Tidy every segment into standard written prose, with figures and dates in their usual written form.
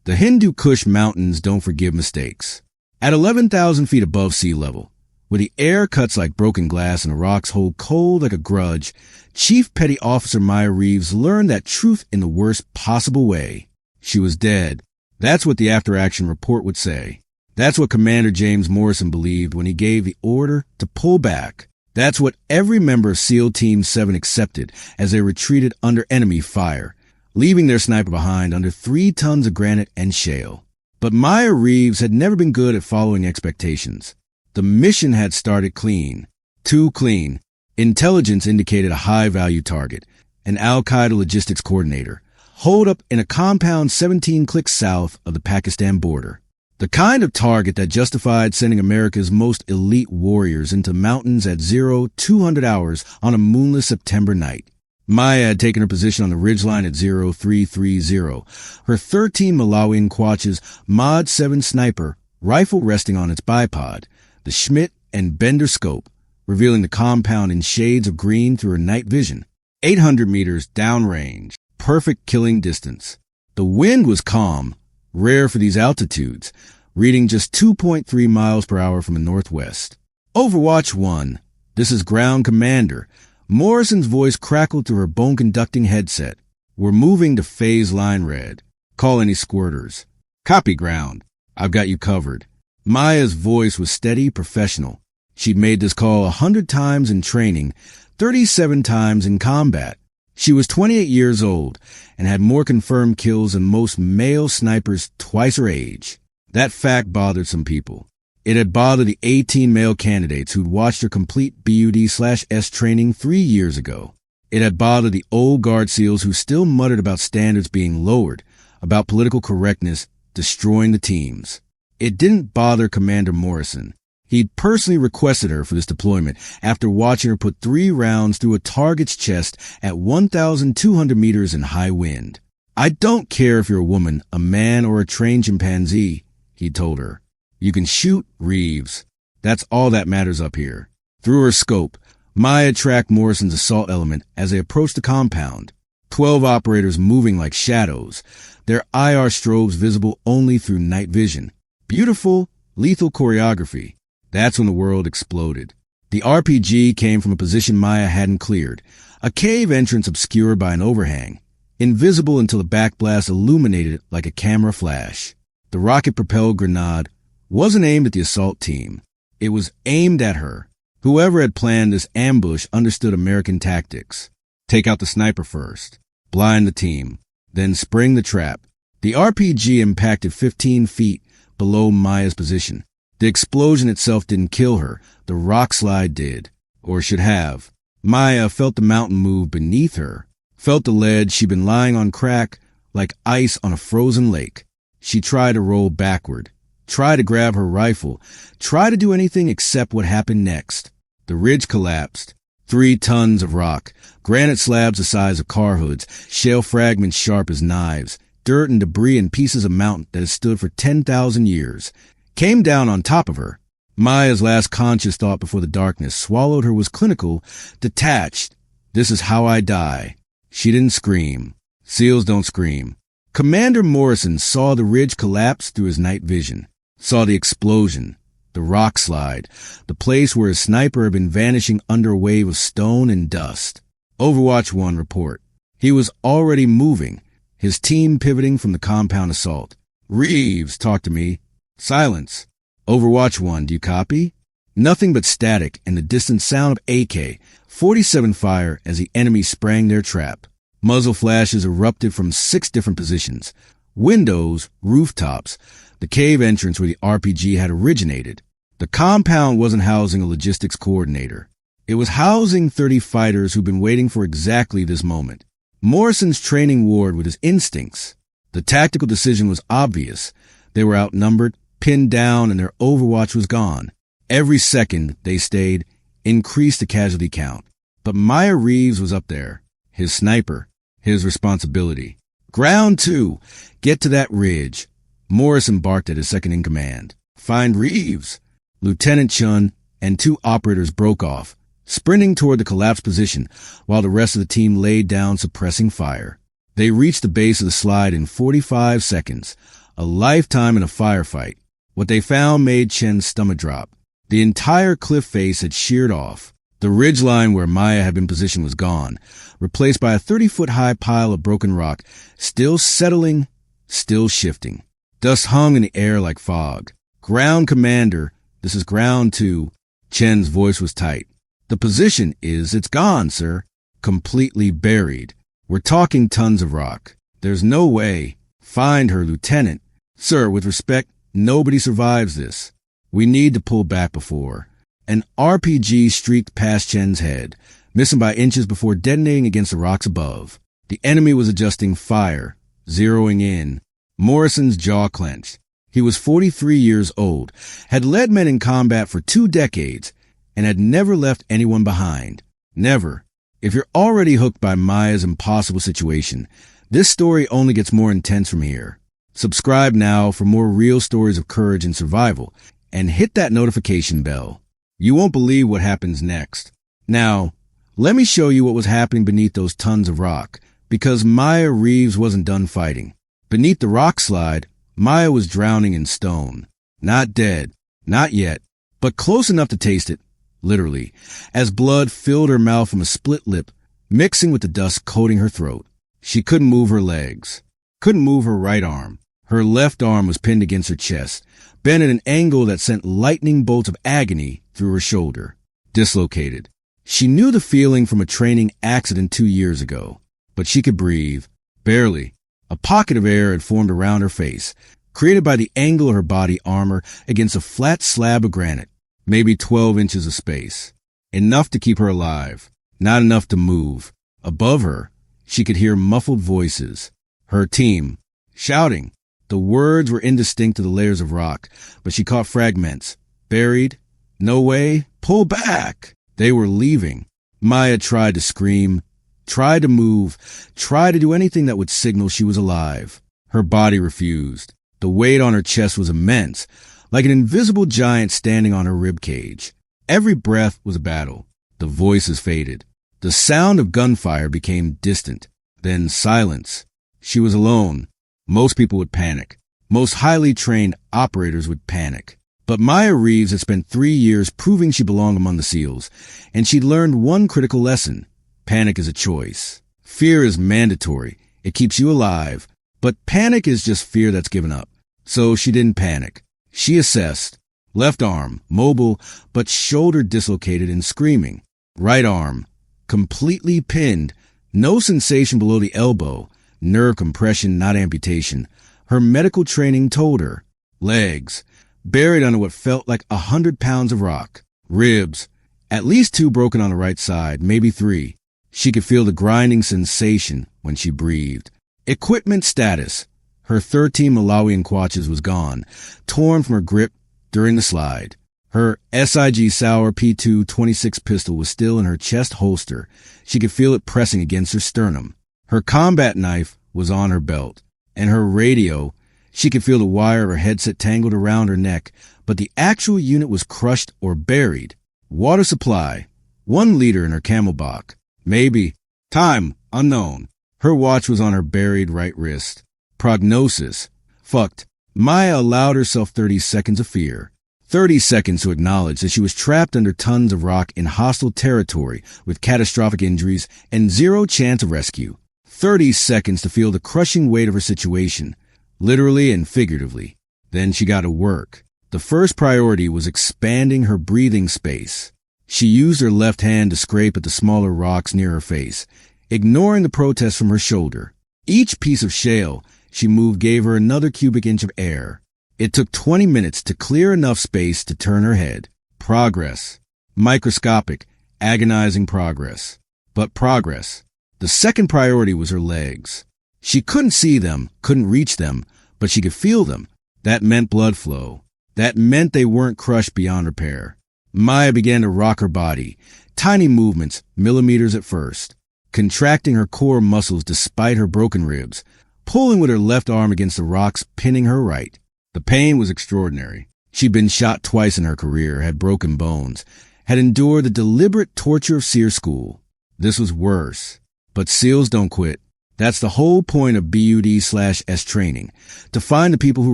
The Hindu Kush Mountains don't forgive mistakes. At 11,000 feet above sea level, where the air cuts like broken glass and the rocks hold cold like a grudge, Chief Petty Officer Maya Reeves learned that truth in the worst possible way. She was dead. That's what the after-action report would say. That's what Commander James Morrison believed when he gave the order to pull back. That's what every member of SEAL Team 7 accepted as they retreated under enemy fire, leaving their sniper behind under 3 tons of granite and shale. But Maya Reeves had never been good at following expectations. The mission had started clean. Too clean. Intelligence indicated a high-value target, an Al-Qaeda logistics coordinator, holed up in a compound 17 clicks south of the Pakistan border. The kind of target that justified sending America's most elite warriors into mountains at 0200 hours on a moonless September night. Maya had taken her position on the ridgeline at 0330, her 13 Malawian Quach's Mod 7 sniper rifle resting on its bipod, the Schmidt and Bender scope, revealing the compound in shades of green through her night vision. 800 meters downrange, perfect killing distance. The wind was calm, rare for these altitudes, reading just 2.3 miles per hour from the northwest. Overwatch 1. This is Ground Commander. Morrison's voice crackled through her bone-conducting headset. We're moving to phase line red. Call any squirters. Copy ground. I've got you covered. Maya's voice was steady, professional. She'd made this call 100 times in training, 37 times in combat. She was 28 years old and had more confirmed kills than most male snipers twice her age. That fact bothered some people. It had bothered the 18 male candidates who'd watched her complete BUD/S training 3 years ago. It had bothered the old Guard SEALs who still muttered about standards being lowered, about political correctness destroying the teams. It didn't bother Commander Morrison. He'd personally requested her for this deployment after watching her put 3 rounds through a target's chest at 1,200 meters in high wind. I don't care if you're a woman, a man, or a trained chimpanzee, he told her. You can shoot Reeves. That's all that matters up here. Through her scope, Maya tracked Morrison's assault element as they approached the compound. 12 operators moving like shadows, their IR strobes visible only through night vision. Beautiful, lethal choreography. That's when the world exploded. The RPG came from a position Maya hadn't cleared, a cave entrance obscured by an overhang, invisible until the backblast illuminated it like a camera flash. The rocket-propelled grenade wasn't aimed at the assault team. It was aimed at her. Whoever had planned this ambush understood American tactics. Take out the sniper first, blind the team, then spring the trap. The RPG impacted 15 feet below Maya's position. The explosion itself didn't kill her. The rock slide did, or should have. Maya felt the mountain move beneath her, felt the ledge she'd been lying on crack like ice on a frozen lake. She tried to roll backward, tried to grab her rifle, tried to do anything except what happened next. The ridge collapsed. 3 tons of rock, granite slabs the size of car hoods, shale fragments sharp as knives, dirt and debris and pieces of mountain that had stood for 10,000 years, came down on top of her. Maya's last conscious thought before the darkness swallowed her was clinical, detached. This is how I die. She didn't scream. SEALs don't scream. Commander Morrison saw the ridge collapse through his night vision, saw the explosion, the rock slide, the place where his sniper had been vanishing under a wave of stone and dust. Overwatch 1 report. He was already moving, his team pivoting from the compound assault. Reeves, talk to me. Silence. Overwatch 1, do you copy? Nothing but static and the distant sound of AK-47 fire as the enemy sprang their trap. Muzzle flashes erupted from 6 different positions. Windows, rooftops, the cave entrance where the RPG had originated. The compound wasn't housing a logistics coordinator. It was housing 30 fighters who'd been waiting for exactly this moment. Morrison's training warred with his instincts. The tactical decision was obvious. They were outnumbered, pinned down, and their overwatch was gone. Every second they stayed increased the casualty count. But Maya Reeves was up there. His sniper. His responsibility. Ground 2. Get to that ridge. Morrison barked at his second-in-command. Find Reeves. Lieutenant Chun and 2 operators broke off, sprinting toward the collapsed position while the rest of the team laid down suppressing fire. They reached the base of the slide in 45 seconds, A lifetime in a firefight. What they found made Chen's stomach drop. The entire cliff face had sheared off. The ridgeline where Maya had been positioned was gone, replaced by a 30-foot-high pile of broken rock, still settling, still shifting. Dust hung in the air like fog. Ground commander, this is ground 2. Chen's voice was tight. The position is, it's gone, sir. Completely buried. We're talking tons of rock. There's no way. Find her, Lieutenant. Sir, with respect, nobody survives this. We need to pull back before. An RPG streaked past Chen's head, missing by inches before detonating against the rocks above. The enemy was adjusting fire, zeroing in. Morrison's jaw clenched. He was 43 years old, had led men in combat for 2 decades, and had never left anyone behind. Never. If you're already hooked by Maya's impossible situation, this story only gets more intense from here. Subscribe now for more real stories of courage and survival, and hit that notification bell. You won't believe what happens next. Now, let me show you what was happening beneath those tons of rock, because Maya Reeves wasn't done fighting. Beneath the rock slide, Maya was drowning in stone. Not dead, not yet, but close enough to taste it, literally, as blood filled her mouth from a split lip, mixing with the dust coating her throat. She couldn't move her legs, couldn't move her right arm. Her left arm was pinned against her chest, bent at an angle that sent lightning bolts of agony through her shoulder. Dislocated. She knew the feeling from a training accident 2 years ago, but she could breathe. Barely. A pocket of air had formed around her face, created by the angle of her body armor against a flat slab of granite, maybe 12 inches of space. Enough to keep her alive, not enough to move. Above her, she could hear muffled voices. Her team, shouting. The words were indistinct to the layers of rock, but she caught fragments. Buried. No way. Pull back. They were leaving. Maya tried to scream, tried to move, tried to do anything that would signal she was alive. Her body refused. The weight on her chest was immense, like an invisible giant standing on her rib cage. Every breath was a battle. The voices faded. The sound of gunfire became distant. Then silence. She was alone. Most people would panic. Most highly trained operators would panic. But Maya Reeves had spent 3 years proving she belonged among the SEALs, and she'd learned one critical lesson. Panic is a choice. Fear is mandatory. It keeps you alive. But panic is just fear that's given up. So she didn't panic. She assessed. Left arm, mobile, but shoulder dislocated and screaming. Right arm, completely pinned. No sensation below the elbow. Nerve compression, not amputation. Her medical training told her. Legs, buried under what felt like 100 pounds of rock. Ribs, at least 2 broken on the right side, maybe 3. She could feel the grinding sensation when she breathed. Equipment status. Her 13 Malawian Quatches was gone, torn from her grip during the slide. Her SIG Sauer P2 26 pistol was still in her chest holster. She could feel it pressing against her sternum. Her combat knife was on her belt, and her radio, she could feel the wire of her headset tangled around her neck, but the actual unit was crushed or buried. Water supply, 1 liter in her camelback. Maybe. Time, unknown. Her watch was on her buried right wrist. Prognosis. Fucked. Maya allowed herself 30 seconds of fear. 30 seconds to acknowledge that she was trapped under tons of rock in hostile territory with catastrophic injuries and 0 chance of rescue. 30 seconds to feel the crushing weight of her situation, literally and figuratively. Then she got to work. The first priority was expanding her breathing space. She used her left hand to scrape at the smaller rocks near her face, ignoring the protest from her shoulder. Each piece of shale she moved gave her another cubic inch of air. It took 20 minutes to clear enough space to turn her head. Progress. Microscopic, agonizing progress. But progress. The second priority was her legs. She couldn't see them, couldn't reach them, but she could feel them. That meant blood flow. That meant they weren't crushed beyond repair. Maya began to rock her body, tiny movements, millimeters at first, contracting her core muscles despite her broken ribs, pulling with her left arm against the rocks, pinning her right. The pain was extraordinary. She'd been shot twice in her career, had broken bones, had endured the deliberate torture of SEAL school. This was worse. But SEALs don't quit. That's the whole point of BUD/S training, to find the people who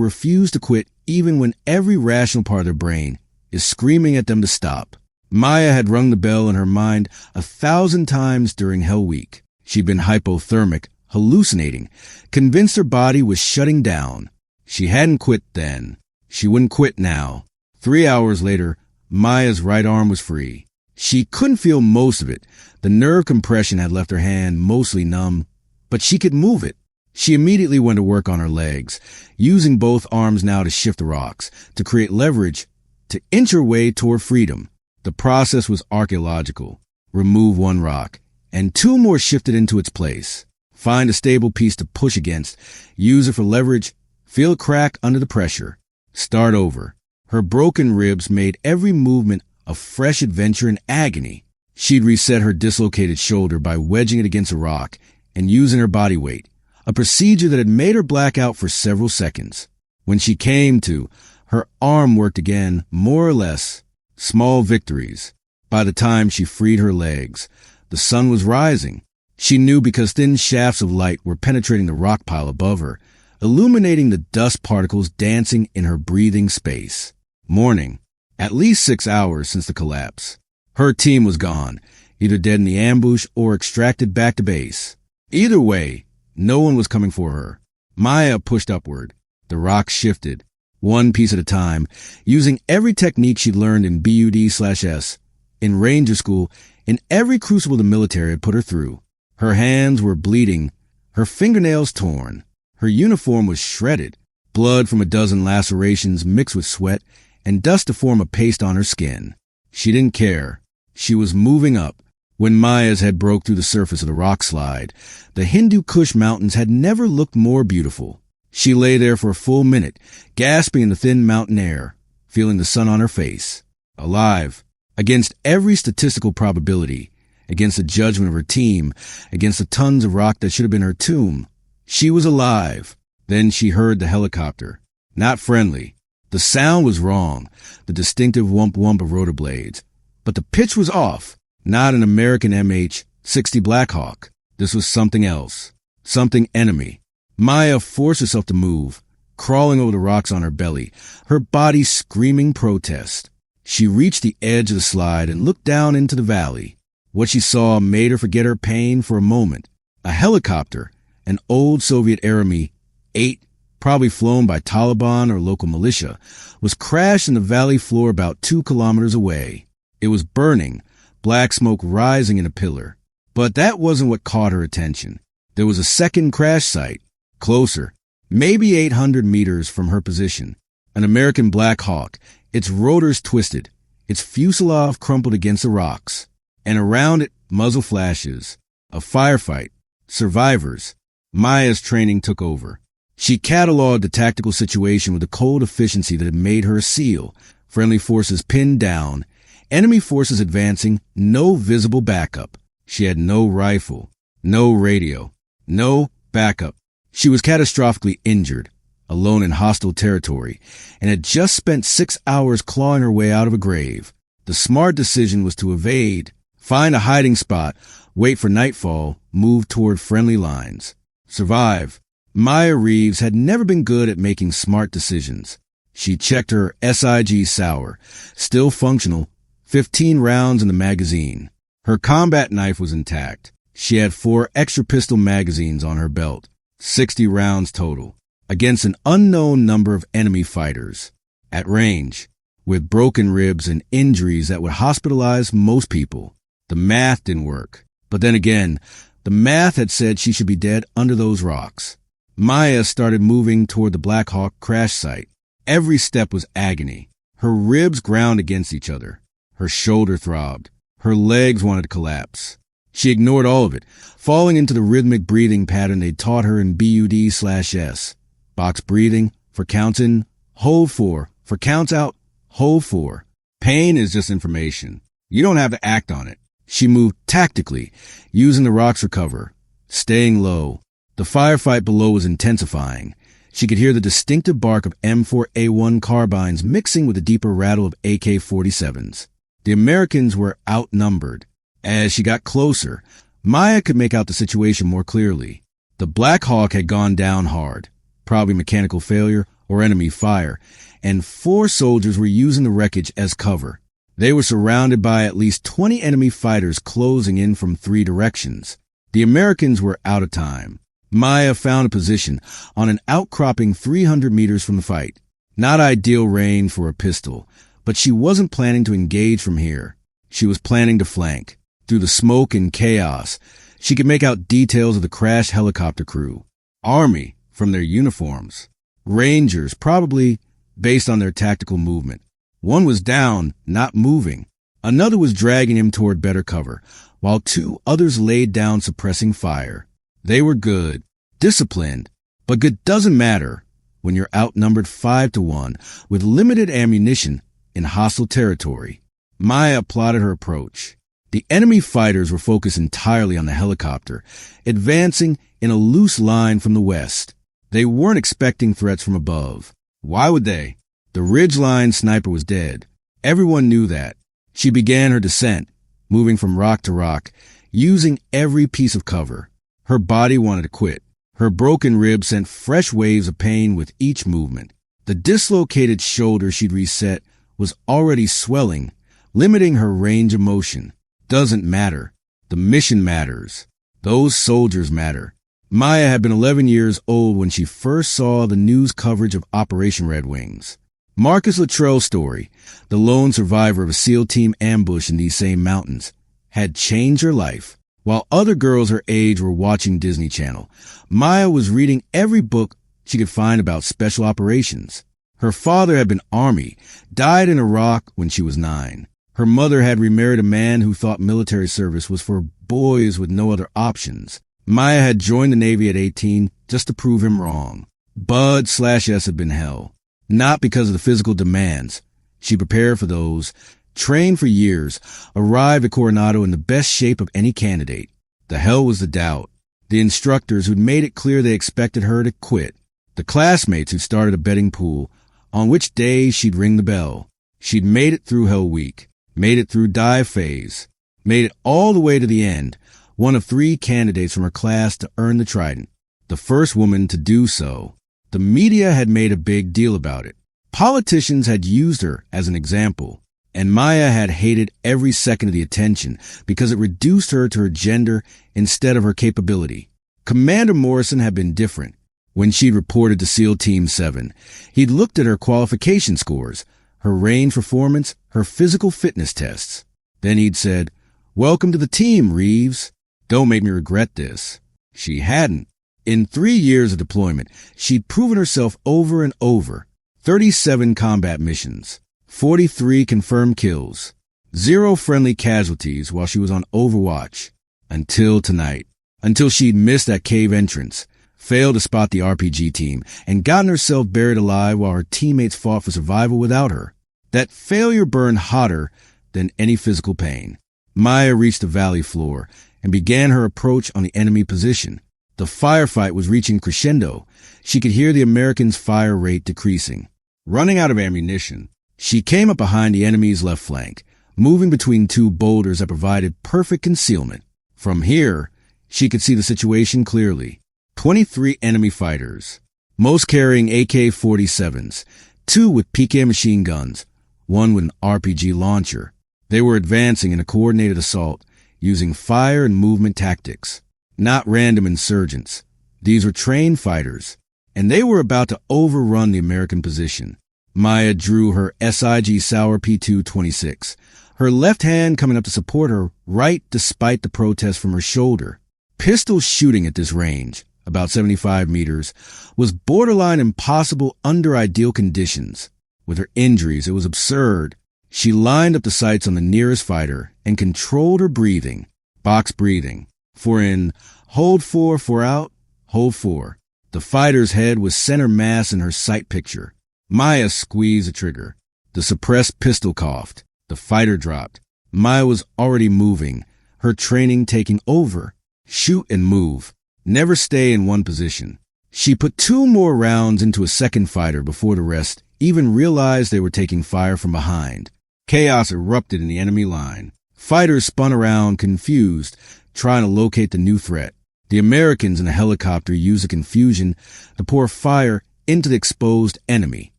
refuse to quit even when every rational part of their brain is screaming at them to stop. Maya had rung the bell in her mind 1,000 times during Hell Week. She'd been hypothermic, hallucinating, convinced her body was shutting down. She hadn't quit then. She wouldn't quit now. 3 hours later, Maya's right arm was free. She couldn't feel most of it. The nerve compression had left her hand mostly numb, but she could move it. She immediately went to work on her legs, using both arms now to shift the rocks, to create leverage, to inch her way toward freedom. The process was archaeological. Remove one rock, and 2 more shifted into its place. Find a stable piece to push against, use it for leverage, feel a crack under the pressure. Start over. Her broken ribs made every movement a fresh adventure and agony. She'd reset her dislocated shoulder by wedging it against a rock and using her body weight, a procedure that had made her black out for several seconds. When she came to, her arm worked again, more or less. Small victories. By the time she freed her legs, the sun was rising. She knew because thin shafts of light were penetrating the rock pile above her, illuminating the dust particles dancing in her breathing space. Morning. At least 6 hours since the collapse. Her team was gone, either dead in the ambush or extracted back to base. Either way, no one was coming for her. Maya pushed upward. The rocks shifted, one piece at a time, using every technique she'd learned in BUD/S, in Ranger School, in every crucible the military had put her through. Her hands were bleeding, her fingernails torn. Her uniform was shredded, blood from a dozen lacerations mixed with sweat and dust to form a paste on her skin. She didn't care. She was moving up. When Maya's head broke through the surface of the rock slide, the Hindu Kush Mountains had never looked more beautiful. She lay there for a full minute, gasping in the thin mountain air, feeling the sun on her face. Alive. Against every statistical probability, against the judgment of her team, against the tons of rock that should have been her tomb. She was alive. Then she heard the helicopter. Not friendly. The sound was wrong, the distinctive whump-whump of rotor blades. But the pitch was off. Not an American MH-60 Blackhawk. This was something else. Something enemy. Maya forced herself to move, crawling over the rocks on her belly, her body screaming protest. She reached the edge of the slide and looked down into the valley. What she saw made her forget her pain for a moment. A helicopter, an old Soviet-era Mi-8, probably flown by Taliban or local militia, was crashed in the valley floor about 2 kilometers away. It was burning, black smoke rising in a pillar. But that wasn't what caught her attention. There was a second crash site, closer, maybe 800 meters from her position. An American Black Hawk, its rotors twisted, its fuselage crumpled against the rocks. And around it, muzzle flashes. A firefight. Survivors. Maya's training took over. She cataloged the tactical situation with the cold efficiency that had made her a SEAL. Friendly forces pinned down. Enemy forces advancing. No visible backup. She had no rifle. No radio. No backup. She was catastrophically injured, alone in hostile territory, and had just spent 6 hours clawing her way out of a grave. The smart decision was to evade, find a hiding spot, wait for nightfall, move toward friendly lines. Survive. Maya Reeves had never been good at making smart decisions. She checked her SIG Sauer, still functional, 15 rounds in the magazine. Her combat knife was intact. She had 4 extra pistol magazines on her belt, 60 rounds total, against an unknown number of enemy fighters. At range, with broken ribs and injuries that would hospitalize most people. The math didn't work. But then again, the math had said she should be dead under those rocks. Maya started moving toward the Black Hawk crash site. Every step was agony. Her ribs ground against each other. Her shoulder throbbed. Her legs wanted to collapse. She ignored all of it, falling into the rhythmic breathing pattern they'd taught her in BUD/S. Box breathing, for counts in, hold 4, for counts out, hold 4. Pain is just information. You don't have to act on it. She moved tactically, using the rocks for cover, staying low. The firefight below was intensifying. She could hear the distinctive bark of M4A1 carbines mixing with the deeper rattle of AK-47s. The Americans were outnumbered. As she got closer, Maya could make out the situation more clearly. The Black Hawk had gone down hard, probably mechanical failure or enemy fire, and 4 soldiers were using the wreckage as cover. They were surrounded by at least 20 enemy fighters closing in from 3 directions. The Americans were out of time. Maya found a position on an outcropping 300 meters from the fight. Not ideal range for a pistol, but she wasn't planning to engage from here. She was planning to flank. Through the smoke and chaos, she could make out details of the crashed helicopter crew. Army, from their uniforms. Rangers, probably based on their tactical movement. One was down, not moving. Another was dragging him toward better cover, while 2 others laid down suppressing fire. They were good, disciplined, but good doesn't matter when you're outnumbered 5-1 with limited ammunition in hostile territory. Maya plotted her approach. The enemy fighters were focused entirely on the helicopter, advancing in a loose line from the west. They weren't expecting threats from above. Why would they? The ridgeline sniper was dead. Everyone knew that. She began her descent, moving from rock to rock, using every piece of cover. Her body wanted to quit. Her broken rib sent fresh waves of pain with each movement. The dislocated shoulder she'd reset was already swelling, limiting her range of motion. Doesn't matter. The mission matters. Those soldiers matter. Maya had been 11 years old when she first saw the news coverage of Operation Red Wings. Marcus Luttrell's story, the lone survivor of a SEAL team ambush in these same mountains, had changed her life. While other girls her age were watching Disney Channel, Maya was reading every book she could find about special operations. Her father had been Army, died in Iraq when she was 9. Her mother had remarried a man who thought military service was for boys with no other options. Maya had joined the Navy at 18 just to prove him wrong. Bud/S had been hell. Not because of the physical demands. She prepared for those, trained for years, arrived at Coronado in the best shape of any candidate. The hell was the doubt. The instructors who'd made it clear they expected her to quit. The classmates who started a betting pool on which day she'd ring the bell. She'd made it through Hell Week, made it through dive phase, made it all the way to the end, one of 3 candidates from her class to earn the Trident, the first woman to do so. The media had made a big deal about it. Politicians had used her as an example, and Maya had hated every second of the attention because it reduced her to her gender instead of her capability. Commander Morrison had been different. When she'd reported to SEAL Team 7, he'd looked at her qualification scores, her range performance, her physical fitness tests. Then he'd said, "Welcome to the team, Reeves. Don't make me regret this." She hadn't. In 3 years of deployment, she'd proven herself over and over. 37 combat missions, 43 confirmed kills, 0 friendly casualties while she was on Overwatch. Until tonight. Until she'd missed that cave entrance, failed to spot the RPG team, and gotten herself buried alive while her teammates fought for survival without her. That failure burned hotter than any physical pain. Maya reached the valley floor and began her approach on the enemy position. The firefight was reaching crescendo. She could hear the Americans' fire rate decreasing. Running out of ammunition, she came up behind the enemy's left flank, moving between 2 boulders that provided perfect concealment. From here, she could see the situation clearly. 23 enemy fighters, most carrying AK-47s, 2 with PK machine guns, 1 with an RPG launcher. They were advancing in a coordinated assault, using fire and movement tactics. Not random insurgents. These were trained fighters, and they were about to overrun the American position. Maya drew her SIG Sauer P2-26, her left hand coming up to support her right despite the protest from her shoulder. Pistol shooting at this range, about 75 meters, was borderline impossible under ideal conditions. With her injuries, it was absurd. She lined up the sights on the nearest fighter and controlled her breathing, box breathing. For in hold 4 out, hold 4. The fighter's head was center mass in her sight picture. Maya squeezed the trigger. The suppressed pistol coughed. The fighter dropped. Maya was already moving, her training taking over. Shoot and move. Never stay in one position. She put 2 more rounds into a second fighter before the rest even realized they were taking fire from behind. Chaos erupted in the enemy line. Fighters spun around, confused, trying to locate the new threat. The Americans in the helicopter used the confusion to pour fire into the exposed enemy.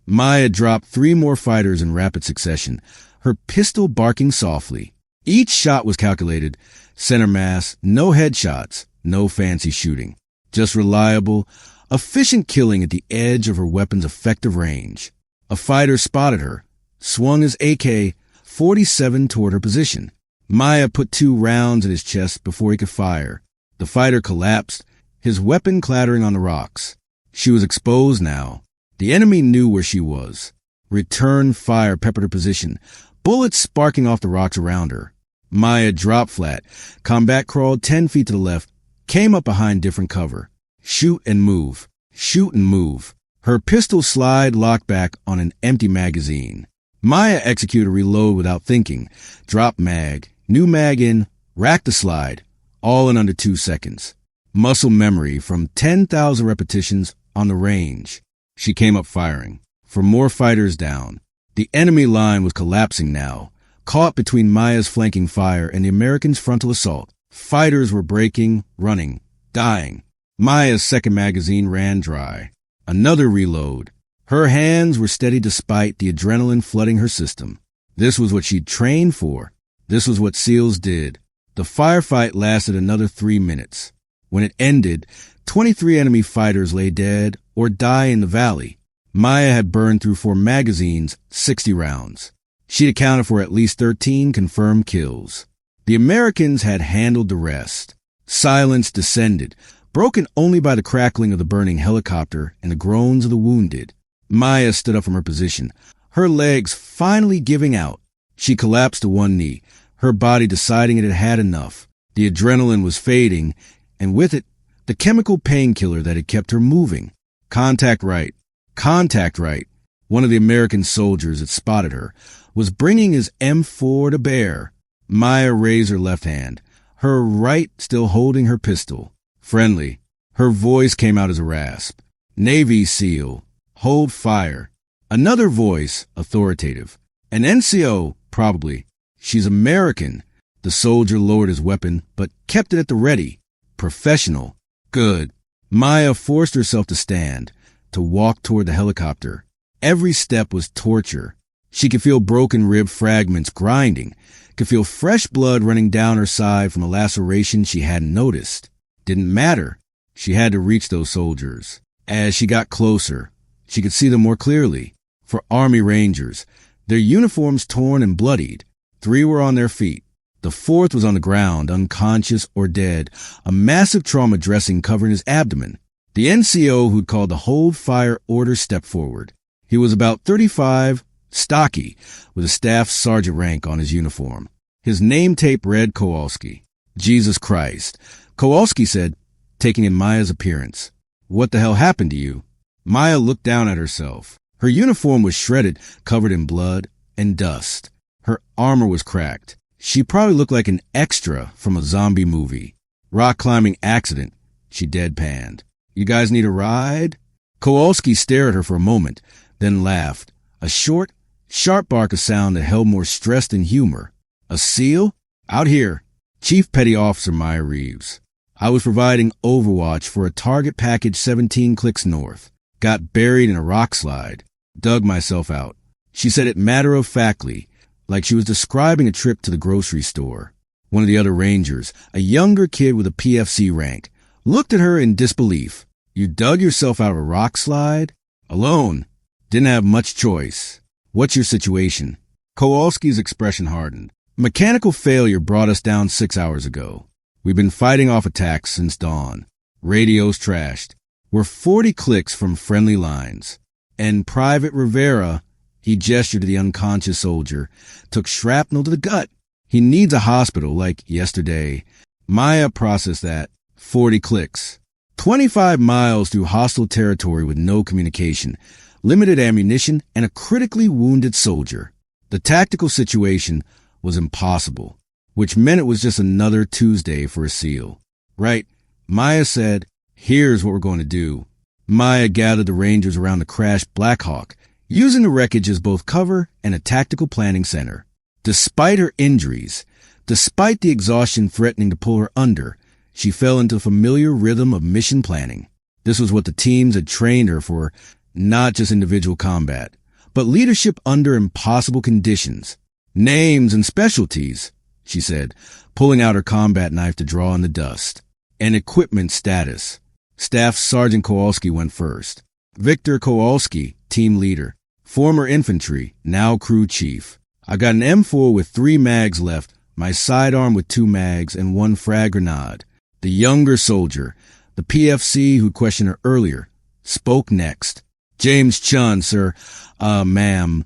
Maya dropped 3 more fighters in rapid succession, her pistol barking softly. Each shot was calculated, center mass, no headshots, no fancy shooting. Just reliable, efficient killing at the edge of her weapon's effective range. A fighter spotted her, swung his AK-47 toward her position. Maya put 2 rounds in his chest before he could fire. The fighter collapsed, his weapon clattering on the rocks. She was exposed now. The enemy knew where she was. Return fire peppered her position, bullets sparking off the rocks around her. Maya dropped flat, combat crawled 10 feet to the left, came up behind different cover. Shoot and move. Shoot and move. Her pistol slide locked back on an empty magazine. Maya executed a reload without thinking. Drop mag, new mag in, rack the slide, all in under 2 seconds. Muscle memory from 10,000 repetitions on the range. She came up firing. For more fighters down. The enemy line was collapsing now, caught between Maya's flanking fire and the Americans' frontal assault. Fighters were breaking, running, dying. Maya's second magazine ran dry. Another reload. Her hands were steady despite the adrenaline flooding her system. This was what she'd trained for. This was what SEALs did. The firefight lasted another 3 minutes. When it ended, 23 enemy fighters lay dead or die in the valley. Maya had burned through 4 magazines, 60 rounds. She'd accounted for at least 13 confirmed kills. The Americans had handled the rest. Silence descended, broken only by the crackling of the burning helicopter and the groans of the wounded. Maya stood up from her position, her legs finally giving out. She collapsed to one knee, her body deciding it had had enough. The adrenaline was fading, and with it, the chemical painkiller that had kept her moving. Contact right. Contact right. One of the American soldiers that spotted her was bringing his M4 to bear. Maya raised her left hand, her right still holding her pistol. Friendly. Her voice came out as a rasp. Navy SEAL. Hold fire. Another voice, authoritative. An NCO, probably. She's American. The soldier lowered his weapon, but kept it at the ready. Professional. Good. Maya forced herself to stand, to walk toward the helicopter. Every step was torture. She could feel broken rib fragments grinding, could feel fresh blood running down her side from a laceration she hadn't noticed. Didn't matter. She had to reach those soldiers. As she got closer, she could see them more clearly. For Army Rangers, their uniforms torn and bloodied. 3 were on their feet. The 4th was on the ground, unconscious or dead, a massive trauma dressing covering his abdomen. The NCO who'd called the hold fire order stepped forward. He was about 35, stocky, with a staff sergeant rank on his uniform. His name tape read Kowalski. Jesus Christ. Kowalski said, taking in Maya's appearance. What the hell happened to you? Maya looked down at herself. Her uniform was shredded, covered in blood and dust. Her armor was cracked. She probably looked like an extra from a zombie movie. Rock climbing accident, she deadpanned. You guys need a ride? Kowalski stared at her for a moment, then laughed. A short, sharp bark of sound that held more stress than humor. A SEAL? Out here. Chief Petty Officer Maya Reeves. I was providing overwatch for a target package 17 clicks north. Got buried in a rock slide. Dug myself out. She said it matter-of-factly, like she was describing a trip to the grocery store. One of the other Rangers, a younger kid with a PFC rank, looked at her in disbelief. You dug yourself out of a rock slide? Alone. Didn't have much choice. What's your situation? Kowalski's expression hardened. Mechanical failure brought us down 6 hours ago. We've been fighting off attacks since dawn. Radios trashed. We're 40 clicks from friendly lines. And Private Rivera, he gestured to the unconscious soldier, took shrapnel to the gut. He needs a hospital like yesterday. Maya processed that. 40 clicks. 25 miles through hostile territory with no communication, limited ammunition, and a critically wounded soldier. The tactical situation was impossible, which meant it was just another Tuesday for a SEAL. Right, Maya said, here's what we're going to do. Maya gathered the Rangers around the crashed Black Hawk, using the wreckage as both cover and a tactical planning center. Despite her injuries, despite the exhaustion threatening to pull her under, She fell into the familiar rhythm of mission planning. This was what the teams had trained her for, not just individual combat, but leadership under impossible conditions. Names and specialties, she said, pulling out her combat knife to draw in the dust. And equipment status. Staff Sergeant Kowalski went first. Victor Kowalski, team leader. Former infantry, now crew chief. I got an M4 with 3 mags left, my sidearm with 2 mags, and 1 frag grenade. The younger soldier, the PFC who questioned her earlier, spoke next. James Chun, sir. Ma'am.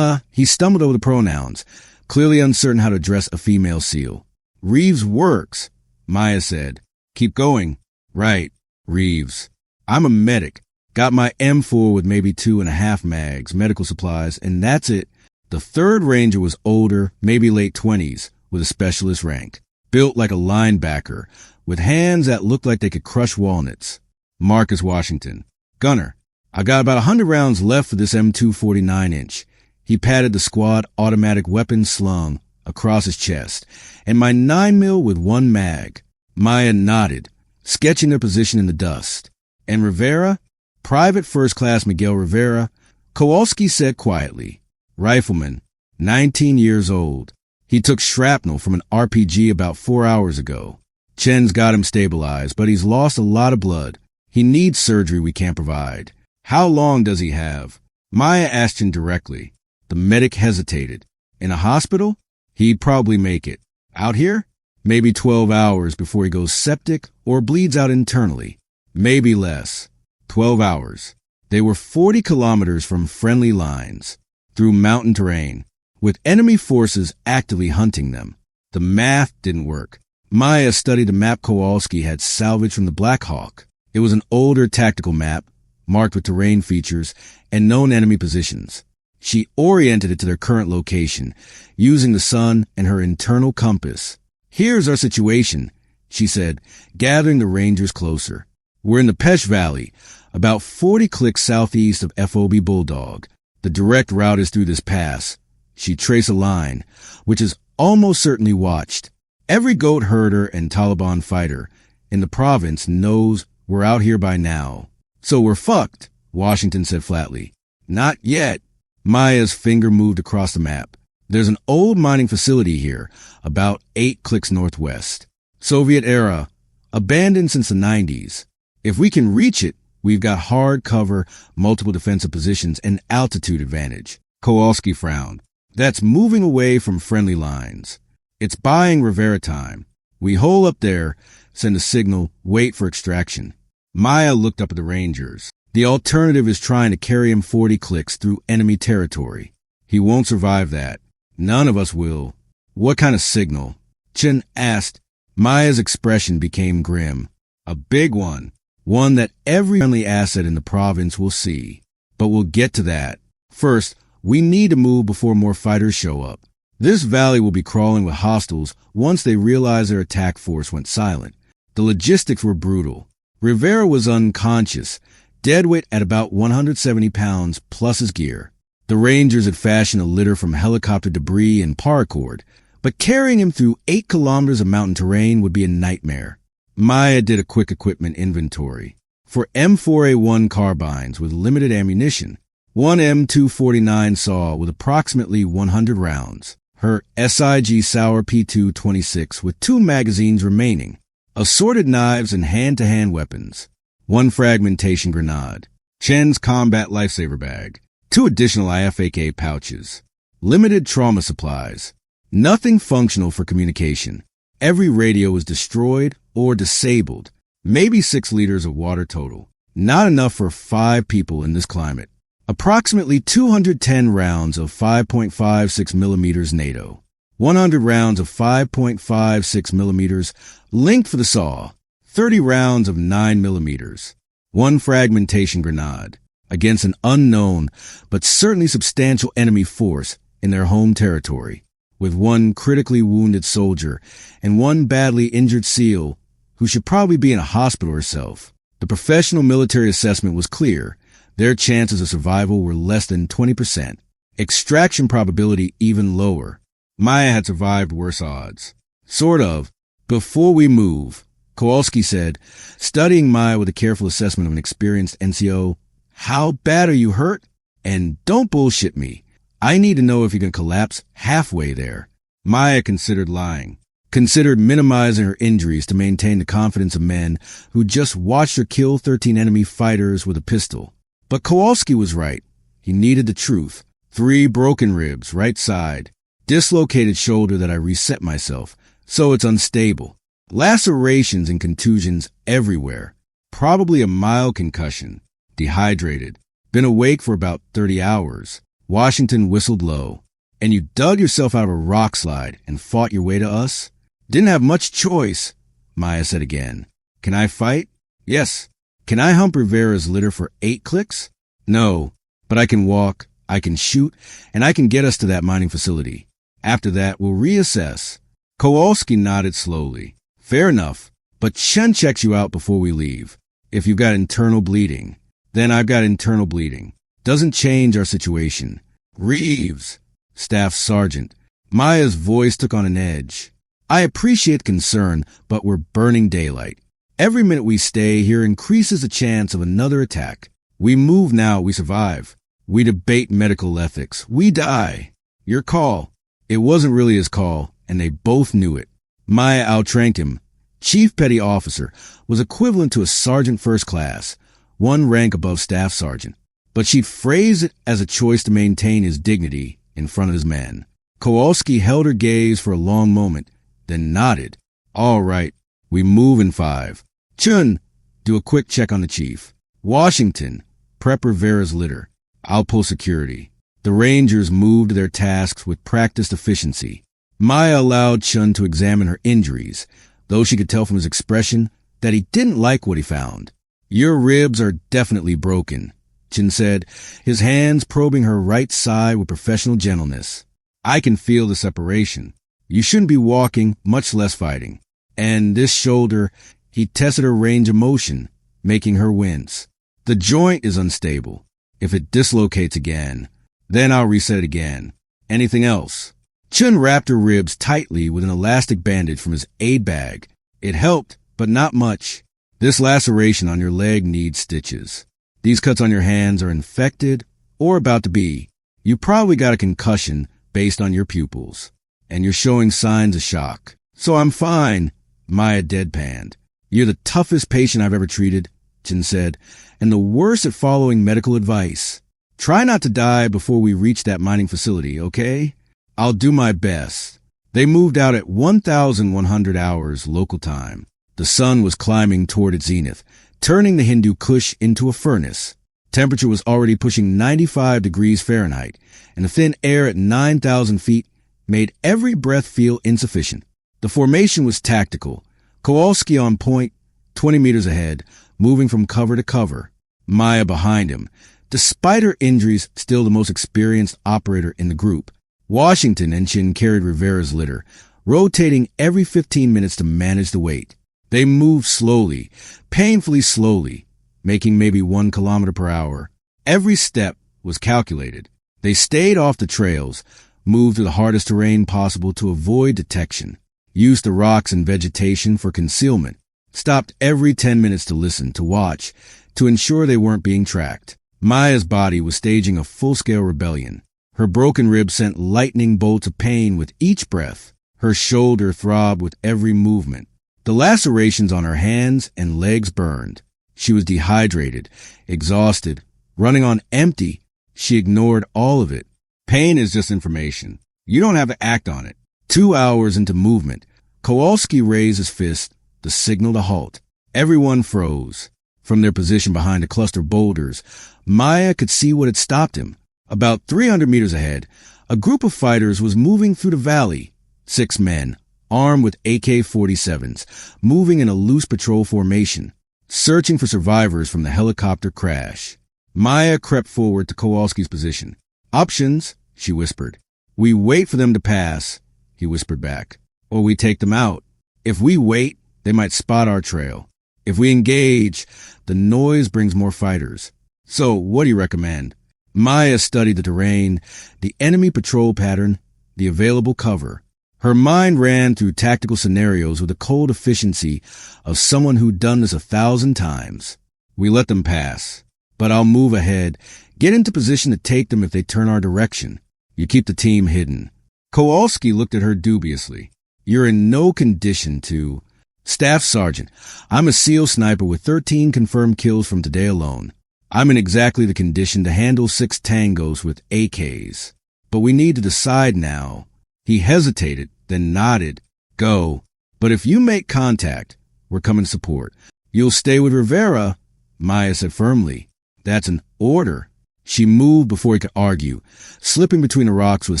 He stumbled over the pronouns, clearly uncertain how to address a female SEAL. Reeves works, Maya said. Keep going. Right, Reeves. I'm a medic. Got my M4 with maybe 2.5 mags, medical supplies, and that's it. The third ranger was older, maybe late 20s, with a specialist rank. Built like a linebacker, with hands that looked like they could crush walnuts. Marcus Washington. Gunner. I got about 100 rounds left for this M249-inch. He patted the squad automatic weapon slung across his chest, and my 9mm with 1 mag. Maya nodded, sketching their position in the dust. And Rivera? Private First Class Miguel Rivera, Kowalski said quietly. Rifleman, 19 years old. He took shrapnel from an RPG about 4 hours ago. Chen's got him stabilized, but he's lost a lot of blood. He needs surgery we can't provide. How long does he have? Maya asked Chen directly. The medic hesitated. In a hospital? He'd probably make it. Out here? Maybe 12 hours before he goes septic or bleeds out internally. Maybe less. 12 hours. They were 40 kilometers from friendly lines, through mountain terrain, with enemy forces actively hunting them. The math didn't work. Maya studied a map Kowalski had salvaged from the Black Hawk. It was an older tactical map, marked with terrain features and known enemy positions. She oriented it to their current location, using the sun and her internal compass. Here's our situation, she said, gathering the Rangers closer. We're in the Pesh Valley, about 40 clicks southeast of FOB Bulldog. The direct route is through this pass. She traced a line, which is almost certainly watched. Every goat herder and Taliban fighter in the province knows we're out here by now. So we're fucked, Washington said flatly. Not yet. Maya's finger moved across the map. There's an old mining facility here, about 8 clicks northwest. Soviet era, abandoned since the 90s. If we can reach it, we've got hard cover, multiple defensive positions, and altitude advantage. Kowalski frowned. That's moving away from friendly lines. It's buying Rivera time. We hole up there, send a signal, wait for extraction. Maya looked up at the Rangers. The alternative is trying to carry him 40 clicks through enemy territory. He won't survive that. None of us will. What kind of signal? Chen asked. Maya's expression became grim. A big one. One that every friendly asset in the province will see. But we'll get to that. First, we need to move before more fighters show up. This valley will be crawling with hostiles once they realize their attack force went silent. The logistics were brutal. Rivera was unconscious, deadweight at about 170 pounds plus his gear. The Rangers had fashioned a litter from helicopter debris and paracord, but carrying him through 8 kilometers of mountain terrain would be a nightmare. Maya did a quick equipment inventory. For M4A1 carbines with limited ammunition, 1 M249 saw with approximately 100 rounds, her SIG Sauer P226 with 2 magazines remaining, assorted knives and hand-to-hand weapons, 1 fragmentation grenade, Chen's combat lifesaver bag, 2 additional IFAK pouches, limited trauma supplies, nothing functional for communication. Every radio was destroyed or disabled, maybe 6 liters of water total. Not enough for 5 people in this climate. Approximately 210 rounds of 5.56 millimeters NATO, 100 rounds of 5.56 millimeters linked for the saw, 30 rounds of 9 millimeters, 1 fragmentation grenade against an unknown but certainly substantial enemy force in their home territory, with 1 critically wounded soldier and 1 badly injured SEAL who should probably be in a hospital herself. The professional military assessment was clear. Their chances of survival were less than 20%. Extraction probability even lower. Maya had survived worse odds. Sort of. Before we move, Kowalski said, studying Maya with a careful assessment of an experienced NCO. How bad are you hurt? And don't bullshit me. I need to know if you can collapse halfway there. Maya considered lying, considered minimizing her injuries to maintain the confidence of men who just watched her kill 13 enemy fighters with a pistol. But Kowalski was right. He needed the truth. 3 broken ribs, right side. Dislocated shoulder that I reset myself, so it's unstable. Lacerations and contusions everywhere. Probably a mild concussion. Dehydrated. Been awake for about 30 hours. Washington whistled low. And you dug yourself out of a rock slide and fought your way to us? Didn't have much choice, Maya said again. Can I fight? Yes. Can I hump Rivera's litter for 8 clicks? No. But I can walk, I can shoot, and I can get us to that mining facility. After that, we'll reassess. Kowalski nodded slowly. Fair enough, but Chun checks you out before we leave. If you've got internal bleeding, then I've got internal bleeding. Doesn't change our situation. Reeves, Staff Sergeant. Maya's voice took on an edge. I appreciate concern, but we're burning daylight. Every minute we stay here increases the chance of another attack. We move now, we survive. We debate medical ethics. We die. Your call. It wasn't really his call, and they both knew it. Maya outranked him. Chief Petty Officer was equivalent to a Sergeant First Class, 1 rank above Staff Sergeant. But she'd phrased it as a choice to maintain his dignity in front of his men. Kowalski held her gaze for a long moment, then nodded. All right, we move in 5. Chun, do a quick check on the chief. Washington, prep Rivera's litter. I'll pull security. The Rangers moved their tasks with practiced efficiency. Maya allowed Chun to examine her injuries, though she could tell from his expression that he didn't like what he found. Your ribs are definitely broken, Chun said, his hands probing her right side with professional gentleness. I can feel the separation. You shouldn't be walking, much less fighting. And this shoulder, he tested her range of motion, making her wince. The joint is unstable. If it dislocates again, then I'll reset it again. Anything else? Chun wrapped her ribs tightly with an elastic bandage from his aid bag. It helped, but not much. This laceration on your leg needs stitches. These cuts on your hands are infected or about to be. You probably got a concussion based on your pupils, and you're showing signs of shock. So I'm fine, Maya deadpanned. You're the toughest patient I've ever treated, Chun said, and the worst at following medical advice. Try not to die before we reach that mining facility, okay? I'll do my best. They moved out at 1,100 hours local time. The sun was climbing toward its zenith, turning the Hindu Kush into a furnace. Temperature was already pushing 95 degrees Fahrenheit, and the thin air at 9,000 feet made every breath feel insufficient. The formation was tactical. Kowalski on point, 20 meters ahead, moving from cover to cover. Maya behind him, despite her injuries, still the most experienced operator in the group. Washington and Chun carried Rivera's litter, rotating every 15 minutes to manage the weight. They moved slowly, painfully slowly, making maybe 1 kilometer per hour. Every step was calculated. They stayed off the trails, moved through the hardest terrain possible to avoid detection, used the rocks and vegetation for concealment, stopped every 10 minutes to listen, to watch, to ensure they weren't being tracked. Maya's body was staging a full-scale rebellion. Her broken ribs sent lightning bolts of pain with each breath. Her shoulder throbbed with every movement. The lacerations on her hands and legs burned. She was dehydrated, exhausted, running on empty. She ignored all of it. Pain is just information. You don't have to act on it. 2 hours into movement, Kowalski raised his fist, the signal to halt. Everyone froze. From their position behind a cluster of boulders, Maya could see what had stopped him. About 300 meters ahead, a group of fighters was moving through the valley. 6 men, armed with AK-47s, moving in a loose patrol formation, searching for survivors from the helicopter crash. Maya crept forward to Kowalski's position. Options, she whispered. We wait for them to pass, he whispered back, or we take them out. If we wait, they might spot our trail. If we engage, the noise brings more fighters. So, what do you recommend? Maya studied the terrain, the enemy patrol pattern, the available cover. Her mind ran through tactical scenarios with the cold efficiency of someone who'd done this 1,000 times. We let them pass, but I'll move ahead, get into position to take them if they turn our direction. You keep the team hidden. Kowalski looked at her dubiously. You're in no condition to... Staff Sergeant, I'm a SEAL sniper with 13 confirmed kills from today alone. I'm in exactly the condition to handle 6 tangos with AKs. But we need to decide now. He hesitated, then nodded. Go. But if you make contact, we're coming to support. You'll stay with Rivera, Maya said firmly. That's an order. She moved before he could argue, slipping between the rocks with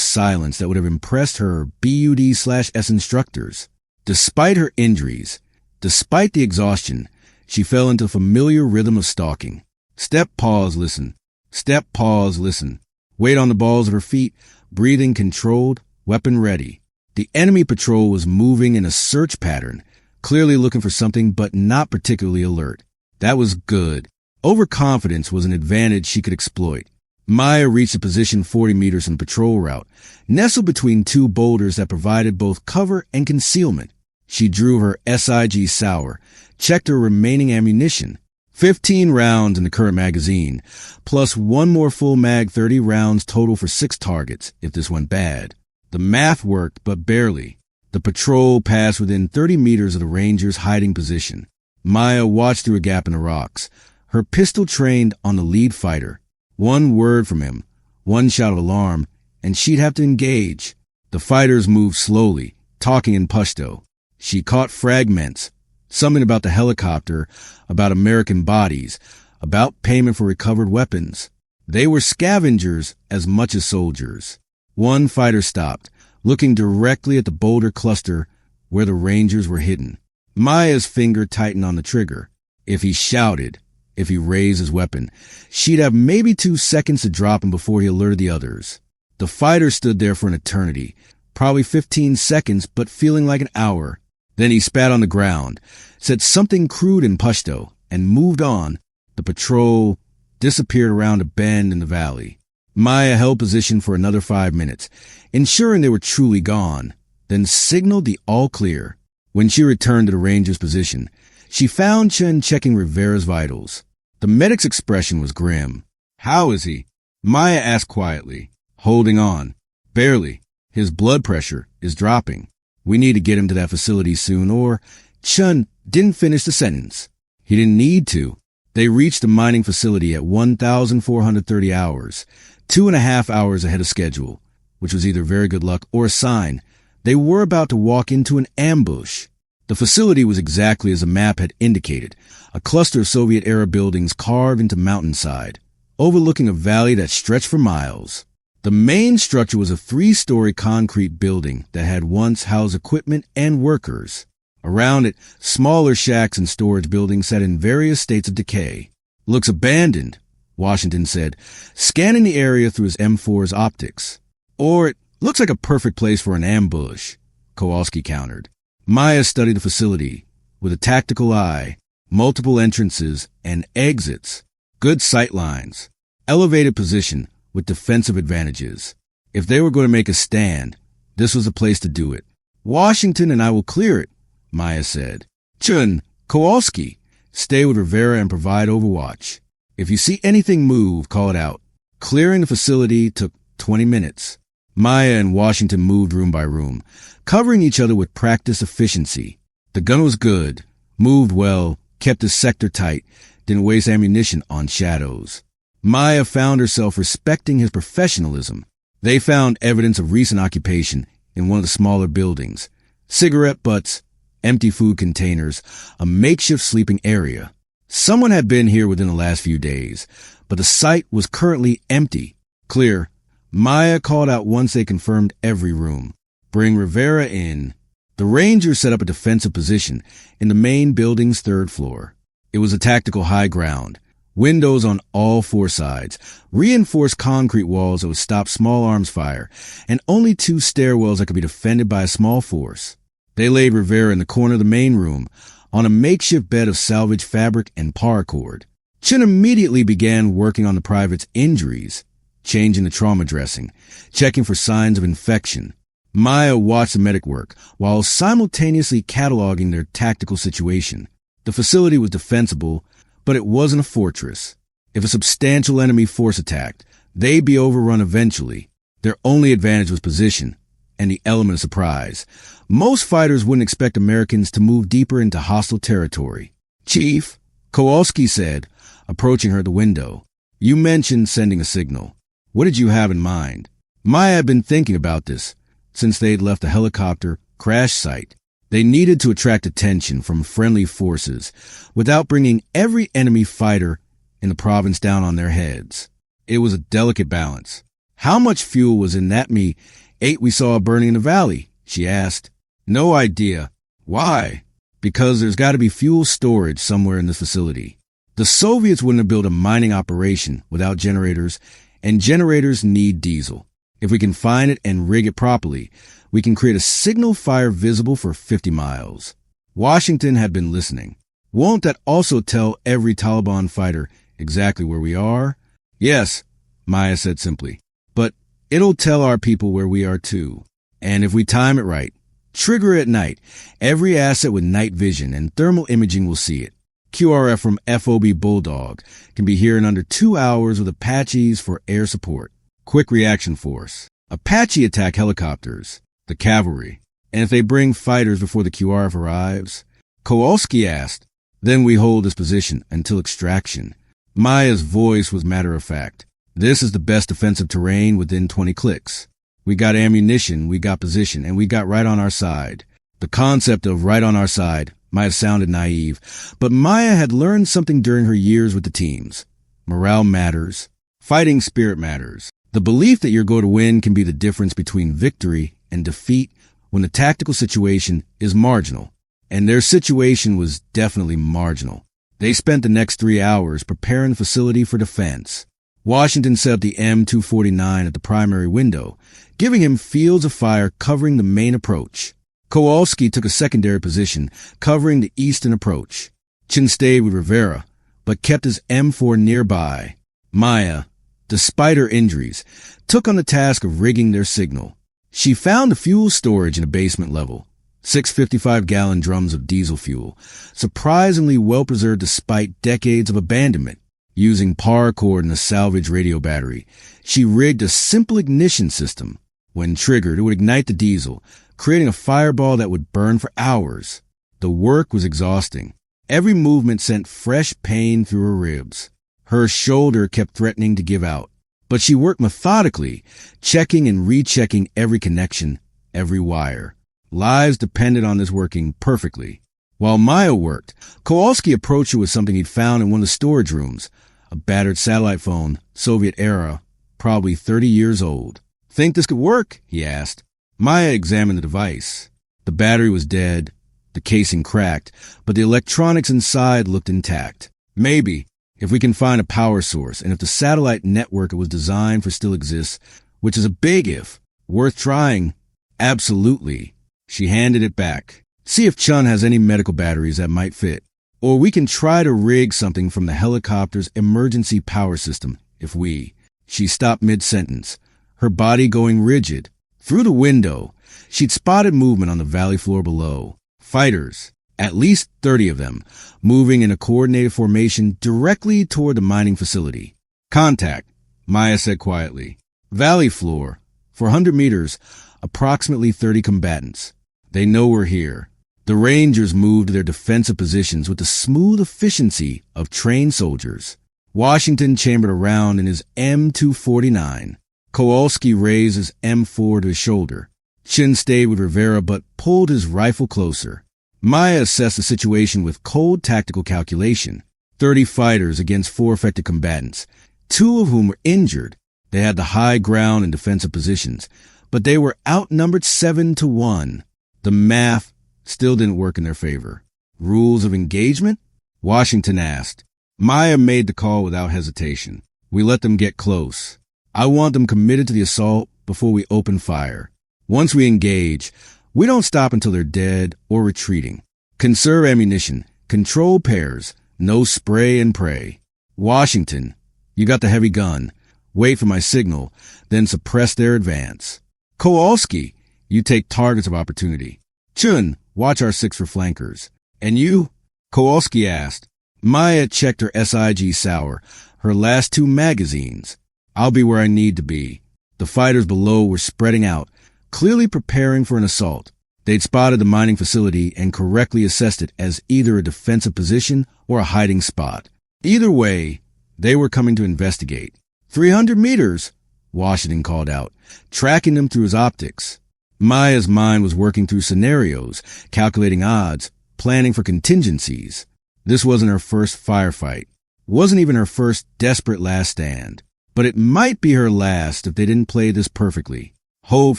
silence that would have impressed her BUD/S instructors. Despite her injuries, despite the exhaustion, she fell into a familiar rhythm of stalking. Step, pause, listen. Step, pause, listen. Weight on the balls of her feet, breathing controlled, weapon ready. The enemy patrol was moving in a search pattern, clearly looking for something but not particularly alert. That was good. Overconfidence was an advantage she could exploit. Maya reached a position 40 meters from the patrol route, nestled between 2 boulders that provided both cover and concealment. She drew her SIG Sauer, checked her remaining ammunition. 15 rounds in the current magazine, plus 1 more full mag, 30 rounds total for 6 targets if this went bad. The math worked, but barely. The patrol passed within 30 meters of the Rangers' hiding position. Maya watched through a gap in the rocks, her pistol trained on the lead fighter. 1 word from him, 1 shout of alarm, and she'd have to engage. The fighters moved slowly, talking in Pashto. She caught fragments, something about the helicopter, about American bodies, about payment for recovered weapons. They were scavengers as much as soldiers. 1 fighter stopped, looking directly at the boulder cluster where the Rangers were hidden. Maya's finger tightened on the trigger. If he shouted, if he raised his weapon, she'd have maybe 2 seconds to drop him before he alerted the others. The fighter stood there for an eternity, probably 15 seconds, but feeling like an hour. Then he spat on the ground, said something crude in Pashto, and moved on. The patrol disappeared around a bend in the valley. Maya held position for another 5 minutes, ensuring they were truly gone, then signaled the all clear. When she returned to the Rangers' position, she found Chen checking Rivera's vitals. The medic's expression was grim. How is he? Maya asked quietly. Holding on. Barely. His blood pressure is dropping. We need to get him to that facility soon, or... Chen didn't finish the sentence. He didn't need to. They reached the mining facility at 1,430 hours, 2.5 hours ahead of schedule, which was either very good luck or a sign. They were about to walk into an ambush. The facility was exactly as the map had indicated, a cluster of Soviet-era buildings carved into mountainside, overlooking a valley that stretched for miles. The main structure was a 3-story concrete building that had once housed equipment and workers. Around it, smaller shacks and storage buildings sat in various states of decay. Looks abandoned, Washington said, scanning the area through his M4's optics. Or it looks like a perfect place for an ambush, Kowalski countered. Maya studied the facility with a tactical eye, multiple entrances and exits, good sight lines, elevated position with defensive advantages. If they were going to make a stand, this was the place to do it. Washington and I will clear it, Maya said. Chun, Kowalski, stay with Rivera and provide overwatch. If you see anything move, call it out. Clearing the facility took 20 minutes. Maya and Washington moved room by room, covering each other with practiced efficiency. The gun was good, moved well, kept his sector tight, didn't waste ammunition on shadows. Maya found herself respecting his professionalism. They found evidence of recent occupation in one of the smaller buildings. Cigarette butts, empty food containers, a makeshift sleeping area. Someone had been here within the last few days, but the site was currently empty. Clear. Maya called out once they confirmed every room. Bring Rivera in. The Rangers set up a defensive position in the main building's 3rd floor. It was a tactical high ground. Windows on all 4 sides, reinforced concrete walls that would stop small arms fire, and only 2 stairwells that could be defended by a small force. They laid Rivera in the corner of the main room, on a makeshift bed of salvaged fabric and paracord. Chen immediately began working on the private's injuries, changing the trauma dressing, checking for signs of infection. Maya watched the medic work while simultaneously cataloging their tactical situation. The facility was defensible, but it wasn't a fortress. If a substantial enemy force attacked, they'd be overrun eventually. Their only advantage was position and the element of surprise. Most fighters wouldn't expect Americans to move deeper into hostile territory. "Chief," Kowalski said, approaching her at the window, "you mentioned sending a signal. What did you have in mind?" Maya had been thinking about this since they'd left the helicopter crash site. They needed to attract attention from friendly forces without bringing every enemy fighter in the province down on their heads. It was a delicate balance. "How much fuel was in that Mi-8 we saw burning in the valley?" she asked. "No idea." "Why?" "Because there's got to be fuel storage somewhere in this facility. The Soviets wouldn't have built a mining operation without generators, and generators need diesel. If we can find it and rig it properly, we can create a signal fire visible for 50 miles. Washington had been listening. "Won't that also tell every Taliban fighter exactly where we are?" "Yes," Maya said simply. "But it'll tell our people where we are too. And if we time it right, trigger it at night, every asset with night vision and thermal imaging will see it. QRF from FOB Bulldog can be here in under 2 hours with Apaches for air support. Quick reaction force. Apache attack helicopters, the cavalry. And if they bring fighters before the QRF arrives," Kowalski asked, "then we hold this position until extraction." Maya's voice was matter-of-fact. "This is the best defensive terrain within 20 clicks. We got ammunition, we got position, and we got right on our side." The concept of right on our side might have sounded naive, but Maya had learned something during her years with the teams. Morale matters. Fighting spirit matters. The belief that you're going to win can be the difference between victory and defeat when the tactical situation is marginal. And their situation was definitely marginal. They spent the next 3 hours preparing the facility for defense. Washington set up the M249 at the primary window, giving him fields of fire covering the main approach. Kowalski took a secondary position, covering the eastern approach. Chin stayed with Rivera, but kept his M4 nearby. Maya, despite her injuries, took on the task of rigging their signal. She found the fuel storage in the basement level, 6 55-gallon drums of diesel fuel, surprisingly well-preserved despite decades of abandonment. Using paracord and a salvage radio battery, she rigged a simple ignition system. When triggered, it would ignite the diesel, creating a fireball that would burn for hours. The work was exhausting. Every movement sent fresh pain through her ribs. Her shoulder kept threatening to give out, but she worked methodically, checking and rechecking every connection, every wire. Lives depended on this working perfectly. While Maya worked, Kowalski approached her with something he'd found in one of the storage rooms, a battered satellite phone, Soviet era, probably 30 years old. "Think this could work?" he asked. Maya examined the device. The battery was dead, the casing cracked, but the electronics inside looked intact. "Maybe, if we can find a power source, and if the satellite network it was designed for still exists, which is a big if. Worth trying." "Absolutely." She handed it back. "See if Chun has any medical batteries that might fit. Or we can try to rig something from the helicopter's emergency power system, if we..." She stopped mid-sentence, her body going rigid. Through the window, she'd spotted movement on the valley floor below. Fighters, at least 30 of them, moving in a coordinated formation directly toward the mining facility. "Contact," Maya said quietly. "Valley floor. For 100 meters, approximately 30 combatants. They know we're here." The Rangers moved to their defensive positions with the smooth efficiency of trained soldiers. Washington chambered around in his M249. Kowalski raised his M4 to his shoulder. Chin stayed with Rivera but pulled his rifle closer. Maya assessed the situation with cold tactical calculation. 30 fighters against 4 affected combatants, 2 of whom were injured. They had the high ground and defensive positions, but they were outnumbered 7-1. The math still didn't work in their favor. "Rules of engagement?" Washington asked. Maya made the call without hesitation. "We let them get close. I want them committed to the assault before we open fire. Once we engage, we don't stop until they're dead or retreating. Conserve ammunition, control pairs, no spray and pray. Washington, you got the heavy gun. Wait for my signal, then suppress their advance." Kowalski, You take targets of opportunity. Chun, watch our 6 for flankers. And you? Kowalski asked. Maya checked her SIG Sauer, her last 2 magazines. I'll be where I need to be. The fighters below were spreading out, clearly preparing for an assault. They'd spotted the mining facility and correctly assessed it as either a defensive position or a hiding spot. Either way, they were coming to investigate. 300 meters, Washington called out, tracking them through his optics. Maya's mind was working through scenarios, calculating odds, planning for contingencies. This wasn't her first firefight. Wasn't even her first desperate last stand. But it might be her last if they didn't play this perfectly. Hold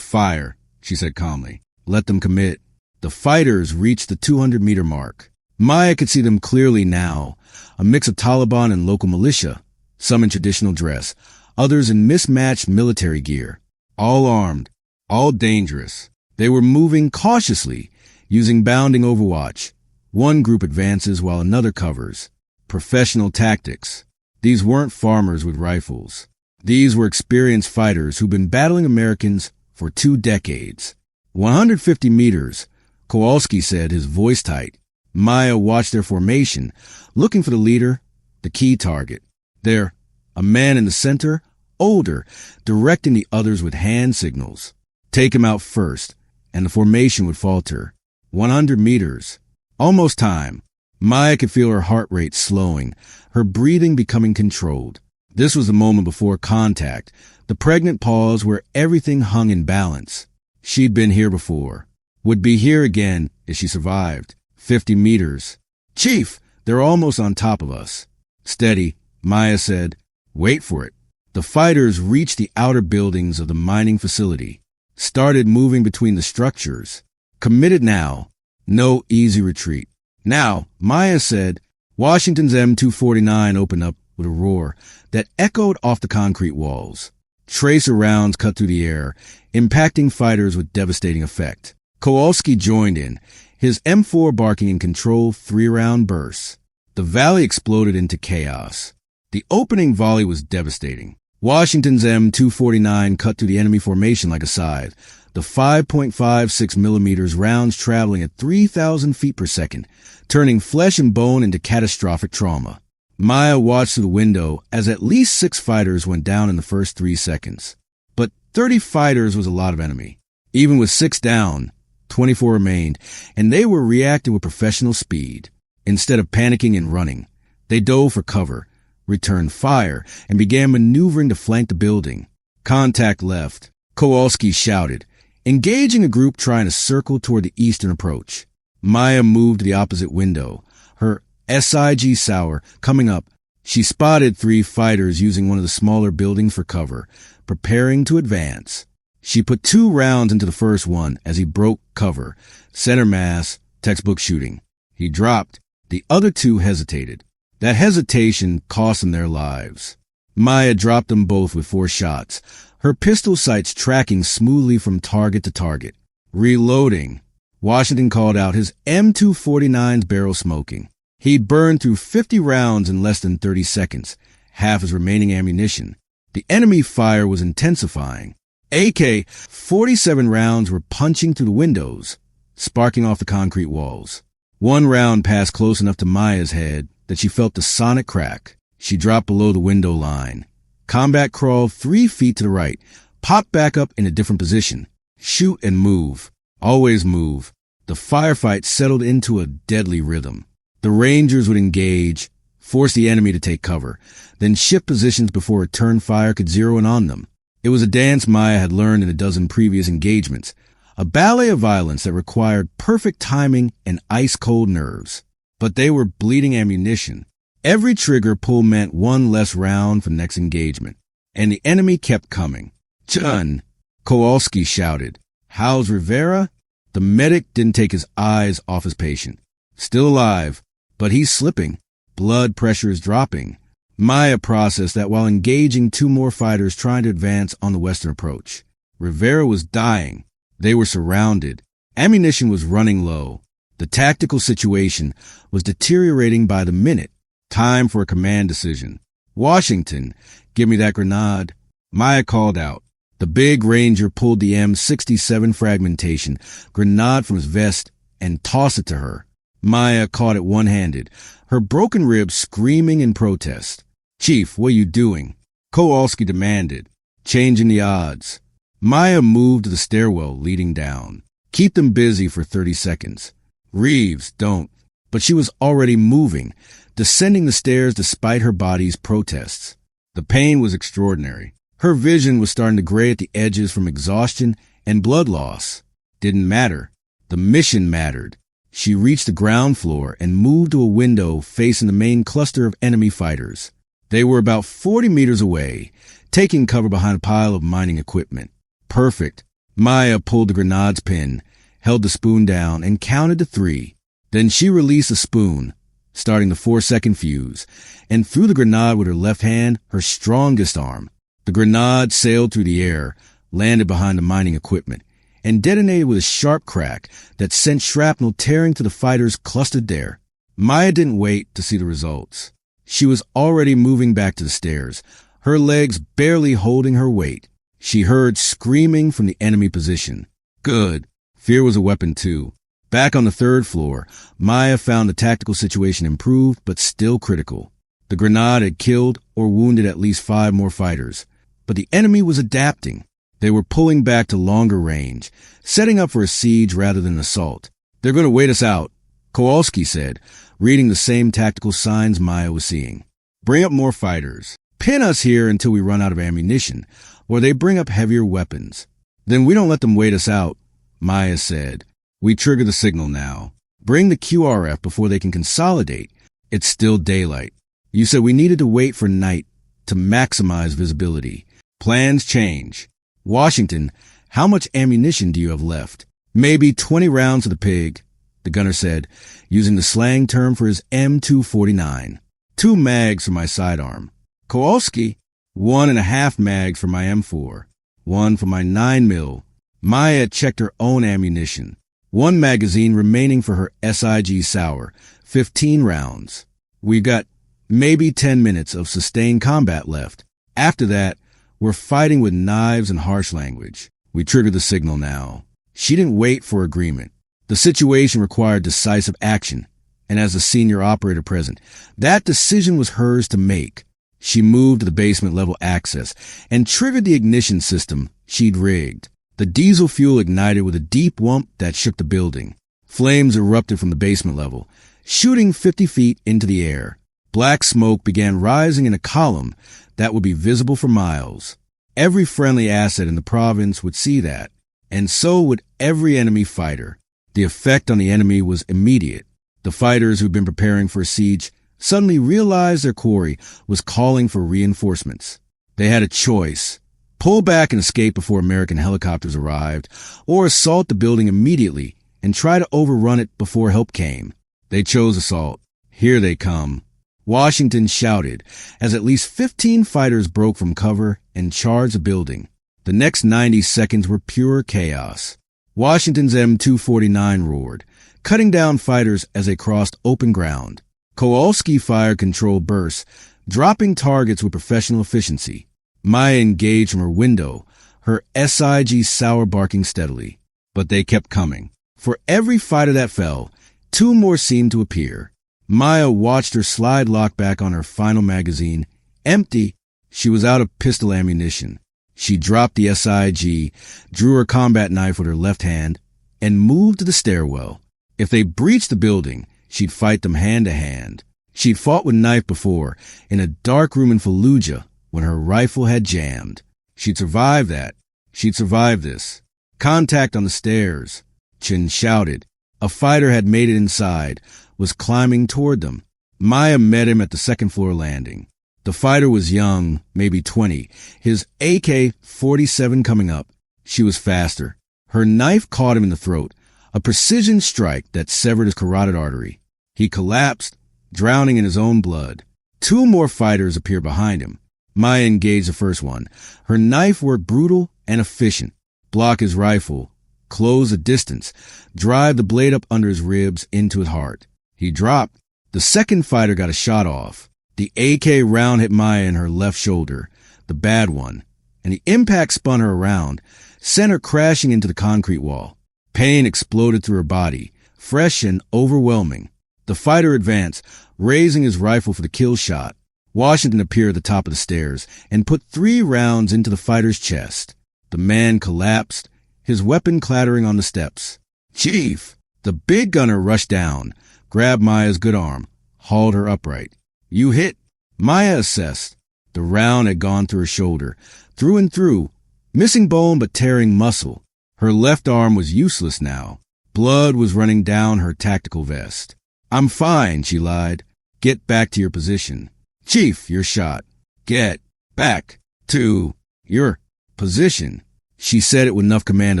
fire, she said calmly. Let them commit. The fighters reached the 200-meter mark. Maya could see them clearly now, a mix of Taliban and local militia, some in traditional dress, others in mismatched military gear, all armed, all dangerous. They were moving cautiously, using bounding overwatch. One group advances while another covers. Professional tactics. These weren't farmers with rifles. These were experienced fighters who'd been battling Americans for 2 decades. 150 meters, Kowalski said, his voice tight. Maya watched their formation, looking for the leader, the key target. There, a man in the center, older, directing the others with hand signals. Take him out first, and the formation would falter. 100 meters. Almost time. Maya could feel her heart rate slowing, her breathing becoming controlled. This was the moment before contact, the pregnant pause where everything hung in balance. She'd been here before. Would be here again if she survived. 50 meters. Chief, they're almost on top of us. Steady, Maya said. Wait for it. The fighters reached the outer buildings of the mining facility, started moving between the structures. Committed now. No easy retreat. Now, Maya said, Washington's M249 opened up with a roar that echoed off the concrete walls. Tracer rounds cut through the air, impacting fighters with devastating effect. Kowalski joined in, his M4 barking in controlled 3-round bursts. The valley exploded into chaos. The opening volley was devastating. Washington's M249 cut through the enemy formation like a scythe, the 5.56 millimeters rounds traveling at 3,000 feet per second, turning flesh and bone into catastrophic trauma. Maya watched through the window as at least 6 fighters went down in the first 3 seconds. But 30 fighters was a lot of enemy. Even with 6 down, 24 remained, and they were reacting with professional speed. Instead of panicking and running, they dove for cover, returned fire, and began maneuvering to flank the building. Contact left. Kowalski shouted, engaging a group trying to circle toward the eastern approach. Maya moved to the opposite window, her SIG Sauer coming up. She spotted 3 fighters using one of the smaller buildings for cover, preparing to advance. She put 2 rounds into the first one as he broke cover, center mass, textbook shooting. He dropped. The other 2 hesitated. That hesitation cost them their lives. Maya dropped them both with 4 shots, her pistol sights tracking smoothly from target to target. Reloading. Washington called out, his M249's barrel smoking. He'd burned through 50 rounds in less than 30 seconds, half his remaining ammunition. The enemy fire was intensifying. AK-47 rounds were punching through the windows, sparking off the concrete walls. 1 round passed close enough to Maya's head that she felt the sonic crack. She dropped below the window line. Combat crawled 3 feet to the right, popped back up in a different position. Shoot and move. Always move. The firefight settled into a deadly rhythm. The Rangers would engage, force the enemy to take cover, then shift positions before a turn fire could zero in on them. It was a dance Maya had learned in a dozen previous engagements, a ballet of violence that required perfect timing and ice-cold nerves. But they were bleeding ammunition. Every trigger pull meant 1 less round for the next engagement, and the enemy kept coming. Chun! Kowalski shouted. How's Rivera? The medic didn't take his eyes off his patient. Still alive, but he's slipping. Blood pressure is dropping. Maya processed that while engaging 2 more fighters trying to advance on the western approach. Rivera was dying. They were surrounded. Ammunition was running low. The tactical situation was deteriorating by the minute. Time for a command decision. Washington, give me that grenade. Maya called out. The big ranger pulled the M67 fragmentation grenade from his vest and tossed it to her. Maya caught it one-handed, her broken ribs screaming in protest. "Chief, what are you doing?" Kowalski demanded, changing the odds. Maya moved to the stairwell leading down. "Keep them busy for 30 seconds. Reeves, don't." But she was already moving, descending the stairs despite her body's protests. The pain was extraordinary. Her vision was starting to gray at the edges from exhaustion and blood loss. Didn't matter. The mission mattered. She reached the ground floor and moved to a window facing the main cluster of enemy fighters. They were about 40 meters away, taking cover behind a pile of mining equipment. Perfect. Maya pulled the grenade's pin, held the spoon down, and counted to 3. Then she released the spoon, starting the 4-second fuse, and threw the grenade with her left hand, her strongest arm. The grenade sailed through the air, landed behind the mining equipment, and detonated with a sharp crack that sent shrapnel tearing to the fighters clustered there. Maya didn't wait to see the results. She was already moving back to the stairs, her legs barely holding her weight. She heard screaming from the enemy position. Good. Fear was a weapon too. Back on the 3rd floor, Maya found the tactical situation improved but still critical. The grenade had killed or wounded at least 5 more fighters, but the enemy was adapting. They were pulling back to longer range, setting up for a siege rather than an assault. "They're going to wait us out," Kowalski said, reading the same tactical signs Maya was seeing. "Bring up more fighters. Pin us here until we run out of ammunition, or they bring up heavier weapons. Then we don't let them wait us out," Maya said. "We trigger the signal now. Bring the QRF before they can consolidate. It's still daylight. You said we needed to wait for night to maximize visibility. Plans change. Washington, how much ammunition do you have left?" "Maybe 20 rounds of the pig," the gunner said, using the slang term for his M249. "2 mags for my sidearm." "Kowalski?" "1.5 mags for my M4. 1 for my 9mm. Maya checked her own ammunition. 1 magazine remaining for her SIG Sauer, 15 rounds. "We've got maybe 10 minutes of sustained combat left. After that, we're fighting with knives and harsh language. We trigger the signal now." She didn't wait for agreement. The situation required decisive action, and as the senior operator present, that decision was hers to make. She moved to the basement level access and triggered the ignition system she'd rigged. The diesel fuel ignited with a deep whump that shook the building. Flames erupted from the basement level, shooting 50 feet into the air. Black smoke began rising in a column that would be visible for miles. Every friendly asset in the province would see that, and so would every enemy fighter. The effect on the enemy was immediate. The fighters who'd been preparing for a siege suddenly realized their quarry was calling for reinforcements. They had a choice: pull back and escape before American helicopters arrived, or assault the building immediately and try to overrun it before help came. They chose assault. "Here they come," Washington shouted as at least 15 fighters broke from cover and charged the building. The next 90 seconds were pure chaos. Washington's M249 roared, cutting down fighters as they crossed open ground. Kowalski fired controlled bursts, dropping targets with professional efficiency. Maya engaged from her window, her SIG Sauer barking steadily. But they kept coming. For every fighter that fell, 2 more seemed to appear. Maya watched her slide lock back on her final magazine. Empty. She was out of pistol ammunition. She dropped the SIG, drew her combat knife with her left hand, and moved to the stairwell. If they breached the building, she'd fight them hand to hand. She'd fought with knife before, in a dark room in Fallujah, when her rifle had jammed. She'd survived that. She'd survived this. "Contact on the stairs," Chin shouted. A fighter had made it inside, was climbing toward them. Maya met him at the 2nd floor landing. The fighter was young, maybe 20, his AK-47 coming up. She was faster. Her knife caught him in the throat, a precision strike that severed his carotid artery. He collapsed, drowning in his own blood. 2 more fighters appeared behind him. Maya engaged the first one. Her knife worked brutal and efficient. Block his rifle, close the distance, drive the blade up under his ribs into his heart. He dropped. The second fighter got a shot off. The AK round hit Maya in her left shoulder, the bad one, and the impact spun her around, sent her crashing into the concrete wall. Pain exploded through her body, fresh and overwhelming. The fighter advanced, raising his rifle for the kill shot. Washington appeared at the top of the stairs and put 3 rounds into the fighter's chest. The man collapsed, his weapon clattering on the steps. "Chief!" The big gunner rushed down, grabbed Maya's good arm, hauled her upright. "You hit." Maya assessed. The round had gone through her shoulder, through and through, missing bone but tearing muscle. Her left arm was useless now. Blood was running down her tactical vest. "I'm fine," she lied. "Get back to your position." "Chief, you're shot." "Get back to your position." She said it with enough command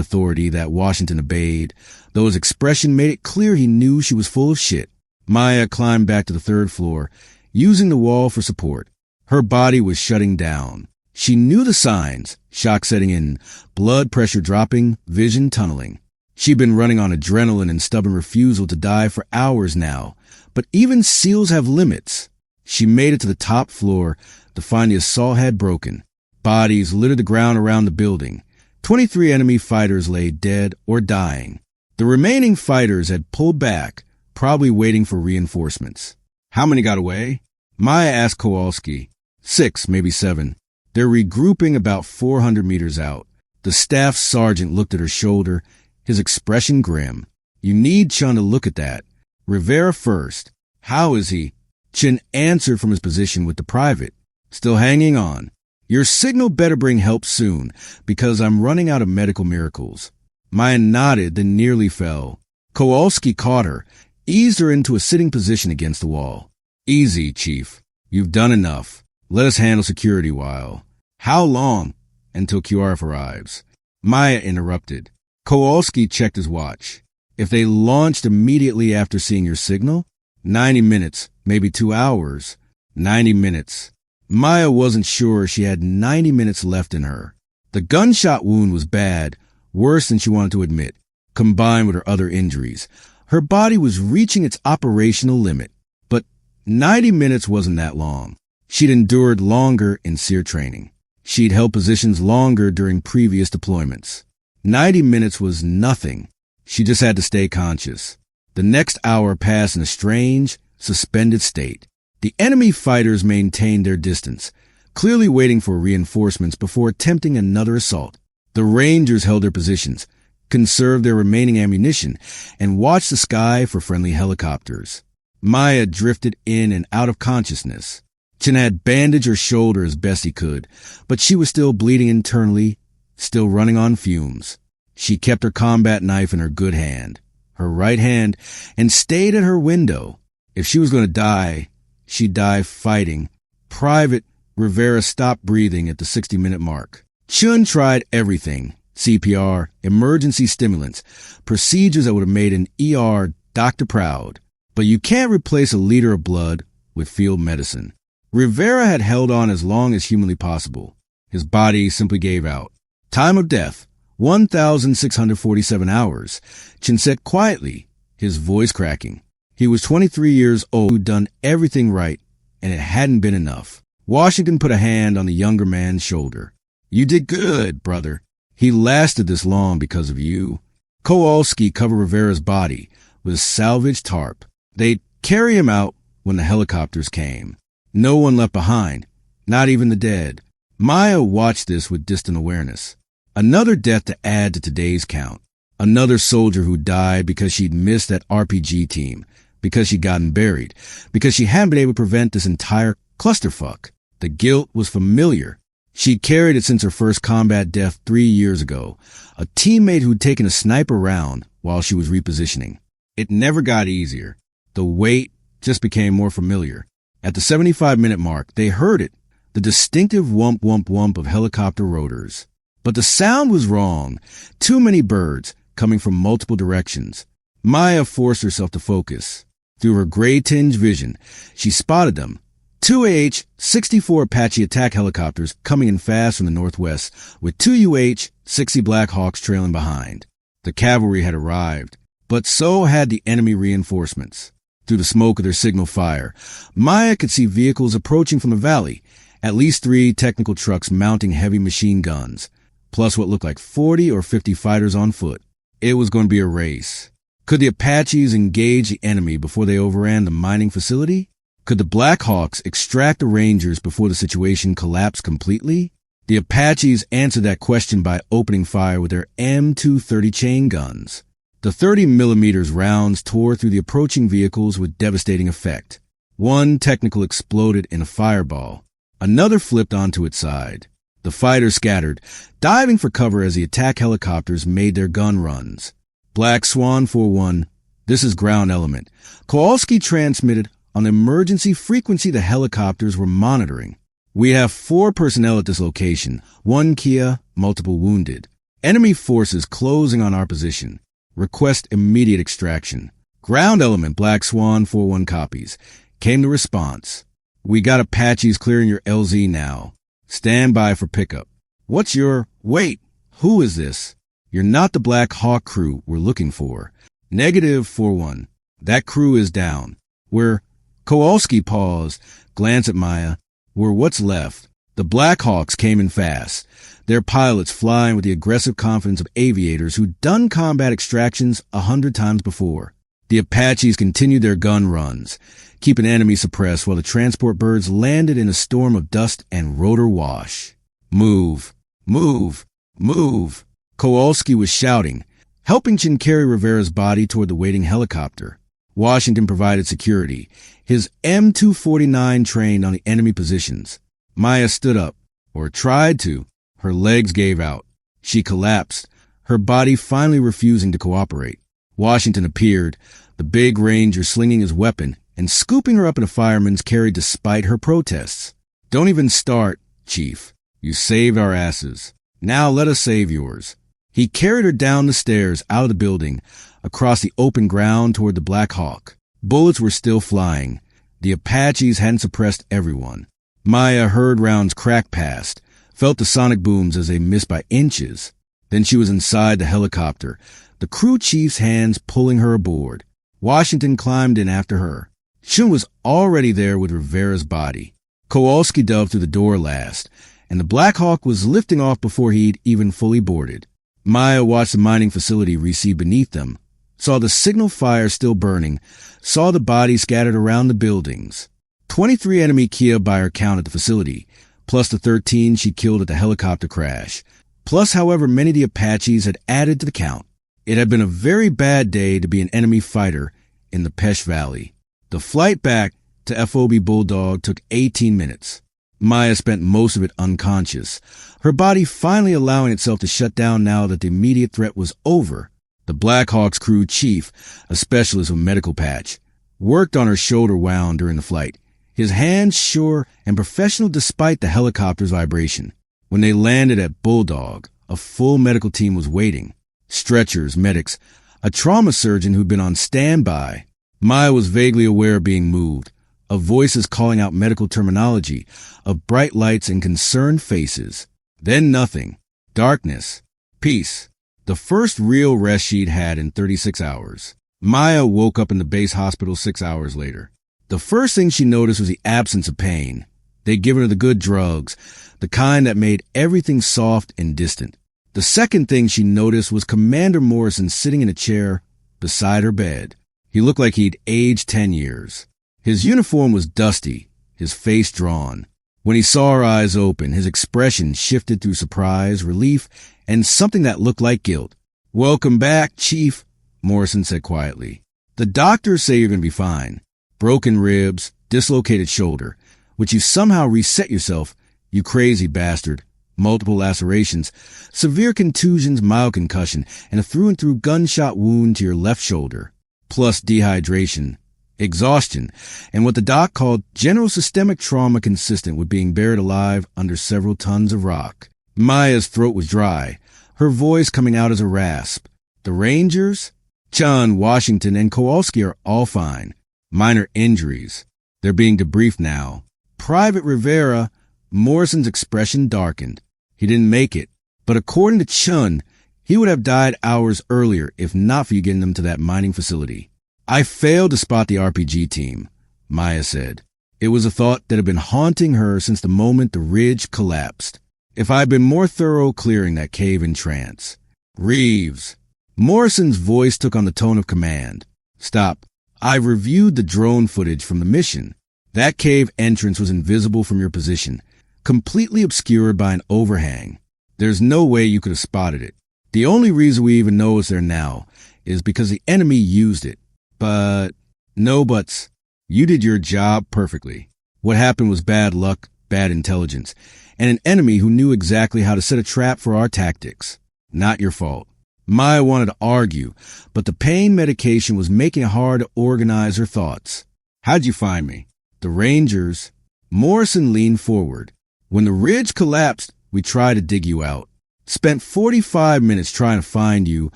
authority that Washington obeyed, though his expression made it clear he knew she was full of shit. Maya climbed back to the 3rd floor, using the wall for support. Her body was shutting down. She knew the signs: shock setting in, blood pressure dropping, vision tunneling. She'd been running on adrenaline and stubborn refusal to die for hours now, but even SEALs have limits. She made it to the top floor to find the assault had broken. Bodies littered the ground around the building. 23 enemy fighters lay dead or dying. The remaining fighters had pulled back, probably waiting for reinforcements. "How many got away?" Maya asked Kowalski. 6, maybe 7. They're regrouping about 400 meters out. The staff sergeant looked at her shoulder, his expression grim. "You need Chun to look at that. Rivera first." "How is he?" Chin answered from his position with the private. "Still hanging on. Your signal better bring help soon, because I'm running out of medical miracles." Maya nodded, then nearly fell. Kowalski caught her, eased her into a sitting position against the wall. "Easy, Chief. You've done enough. Let us handle security while." "How long?" "Until QRF arrives." Maya interrupted. Kowalski checked his watch. "If they launched immediately after seeing your signal?" 90 minutes, maybe 2 hours. 90 minutes. Maya wasn't sure she had 90 minutes left in her. The gunshot wound was bad, worse than she wanted to admit, combined with her other injuries. Her body was reaching its operational limit, but 90 minutes wasn't that long. She'd endured longer in SEER training. She'd held positions longer during previous deployments. 90 minutes was nothing. She just had to stay conscious. The next hour passed in a strange, suspended state. The enemy fighters maintained their distance, clearly waiting for reinforcements before attempting another assault. The Rangers held their positions, conserved their remaining ammunition, and watched the sky for friendly helicopters. Maya drifted in and out of consciousness. Chin had bandaged her shoulder as best he could, but she was still bleeding internally, still running on fumes. She kept her combat knife in her good hand, her right hand, and stayed at her window. If she was going to die, she'd die fighting. Private Rivera stopped breathing at the 60-minute mark. Chun tried everything: CPR, emergency stimulants, procedures that would have made an ER doctor proud. But you can't replace a liter of blood with field medicine. Rivera had held on as long as humanly possible. His body simply gave out. Time of death, 1,647 hours. Chin said quietly, his voice cracking. He was 23 years old, who'd done everything right, and it hadn't been enough. Washington put a hand on the younger man's shoulder. "You did good, brother. He lasted this long because of you." Kowalski covered Rivera's body with a salvaged tarp. They'd carry him out when the helicopters came. No one left behind, not even the dead. Maya watched this with distant awareness. Another death to add to today's count. Another soldier who died because she'd missed that RPG team, because she'd gotten buried, because she hadn't been able to prevent this entire clusterfuck. The guilt was familiar. She'd carried it since her first combat death 3 years ago, a teammate who'd taken a sniper round while she was repositioning. It never got easier. The weight just became more familiar. At the 75-minute mark, they heard it, the distinctive whump, whump, whump of helicopter rotors. But the sound was wrong. Too many birds coming from multiple directions. Maya forced herself to focus. Through her gray-tinged vision, she spotted them. 2 AH-64 Apache attack helicopters coming in fast from the northwest, with 2 UH-60 Black Hawks trailing behind. The cavalry had arrived, but so had the enemy reinforcements. Through the smoke of their signal fire, Maya could see vehicles approaching from the valley, At least 3 technical trucks mounting heavy machine guns, plus what looked like 40 or 50 fighters on foot. It was going to be a race. Could the Apaches engage the enemy before they overran the mining facility? Could the Black Hawks extract the Rangers before the situation collapsed completely? The Apaches answered that question by opening fire with their M230 chain guns. The 30mm rounds tore through the approaching vehicles with devastating effect. One technical exploded in a fireball. Another flipped onto its side. The fighters scattered, diving for cover as the attack helicopters made their gun runs. Black Swan 4-1, this is ground element. Kowalski transmitted on the emergency frequency the helicopters were monitoring. We have 4 personnel at this location, 1 Kia, multiple wounded. Enemy forces closing on our position. Request immediate extraction. Ground element Black Swan 4-1 copies. Came the response. We got Apaches clearing your LZ now. Stand by for pickup. What's your... Wait, who is this? You're not the Black Hawk crew we're looking for. Negative 4-1. That crew is down. We're... Kowalski paused, glanced at Maya. We're what's left. The Black Hawks came in fast. Their pilots flying with the aggressive confidence of aviators who'd done combat extractions 100 times before. The Apaches continued their gun runs, keeping enemy suppressed while the transport birds landed in a storm of dust and rotor wash. Move, move, move. Kowalski was shouting, helping Chin carry Rivera's body toward the waiting helicopter. Washington provided security. His M249 trained on the enemy positions. Maya stood up, or tried to. Her legs gave out. She collapsed, her body finally refusing to cooperate. Washington appeared, the big Ranger slinging his weapon and scooping her up in a fireman's carry despite her protests. Don't even start, Chief. You saved our asses. Now let us save yours. He carried her down the stairs out of the building, across the open ground toward the Black Hawk. Bullets were still flying. The Apaches hadn't suppressed everyone. Maya heard rounds crack past, felt the sonic booms as they missed by inches. Then she was inside the helicopter, the crew chief's hands pulling her aboard. Washington climbed in after her. Chun was already there with Rivera's body. Kowalski dove through the door last, and the Black Hawk was lifting off before he'd even fully boarded. Maya watched the mining facility recede beneath them, saw the signal fire still burning, saw the bodies scattered around the buildings. 23 enemy Kia by her count at the facility, plus the 13 she killed at the helicopter crash, plus however many the Apaches had added to the count. It had been a very bad day to be an enemy fighter in the Pesh Valley. The flight back to FOB Bulldog took 18 minutes. Maya spent most of it unconscious, her body finally allowing itself to shut down now that the immediate threat was over. The Black Hawk's crew chief, a specialist with medical patch, worked on her shoulder wound during the flight, his hands sure and professional despite the helicopter's vibration. When they landed at Bulldog, a full medical team was waiting. Stretchers, medics, a trauma surgeon who'd been on standby. Maya was vaguely aware of being moved, of voices calling out medical terminology, of bright lights and concerned faces. Then nothing. Darkness. Peace. The first real rest she'd had in 36 hours. Maya woke up in the base hospital 6 hours later. The first thing she noticed was the absence of pain. They'd given her the good drugs, the kind that made everything soft and distant. The second thing she noticed was Commander Morrison sitting in a chair beside her bed. He looked like he'd aged 10 years. His uniform was dusty, his face drawn. When he saw her eyes open, his expression shifted through surprise, relief, and something that looked like guilt. "Welcome back, Chief," Morrison said quietly. "The doctors say you're going to be fine. Broken ribs, dislocated shoulder, which you somehow reset yourself, you crazy bastard. Multiple lacerations, severe contusions, mild concussion, and a through-and-through gunshot wound to your left shoulder, plus dehydration, exhaustion, and what the doc called general systemic trauma consistent with being buried alive under several tons of rock." Maya's throat was dry, her voice coming out as a rasp. "The Rangers? Chun, Washington, and Kowalski are all fine. Minor injuries. They're being debriefed now. Private Rivera," Morrison's expression darkened. "He didn't make it, but according to Chun, he would have died hours earlier if not for you getting them to that mining facility." "I failed to spot the RPG team," Maya said. It was a thought that had been haunting her since the moment the ridge collapsed. If I had been more thorough clearing that cave in trance. Reeves. Morrison's voice took on the tone of command. Stop. I've reviewed the drone footage from the mission. That cave entrance was invisible from your position, completely obscured by an overhang. There's no way you could have spotted it. The only reason we even know it's there now is because the enemy used it. But no buts. You did your job perfectly. What happened was bad luck, bad intelligence, and an enemy who knew exactly how to set a trap for our tactics. Not your fault. Maya wanted to argue, but the pain medication was making it hard to organize her thoughts. How'd you find me? The Rangers. Morrison leaned forward. When the ridge collapsed, we tried to dig you out. Spent 45 minutes trying to find you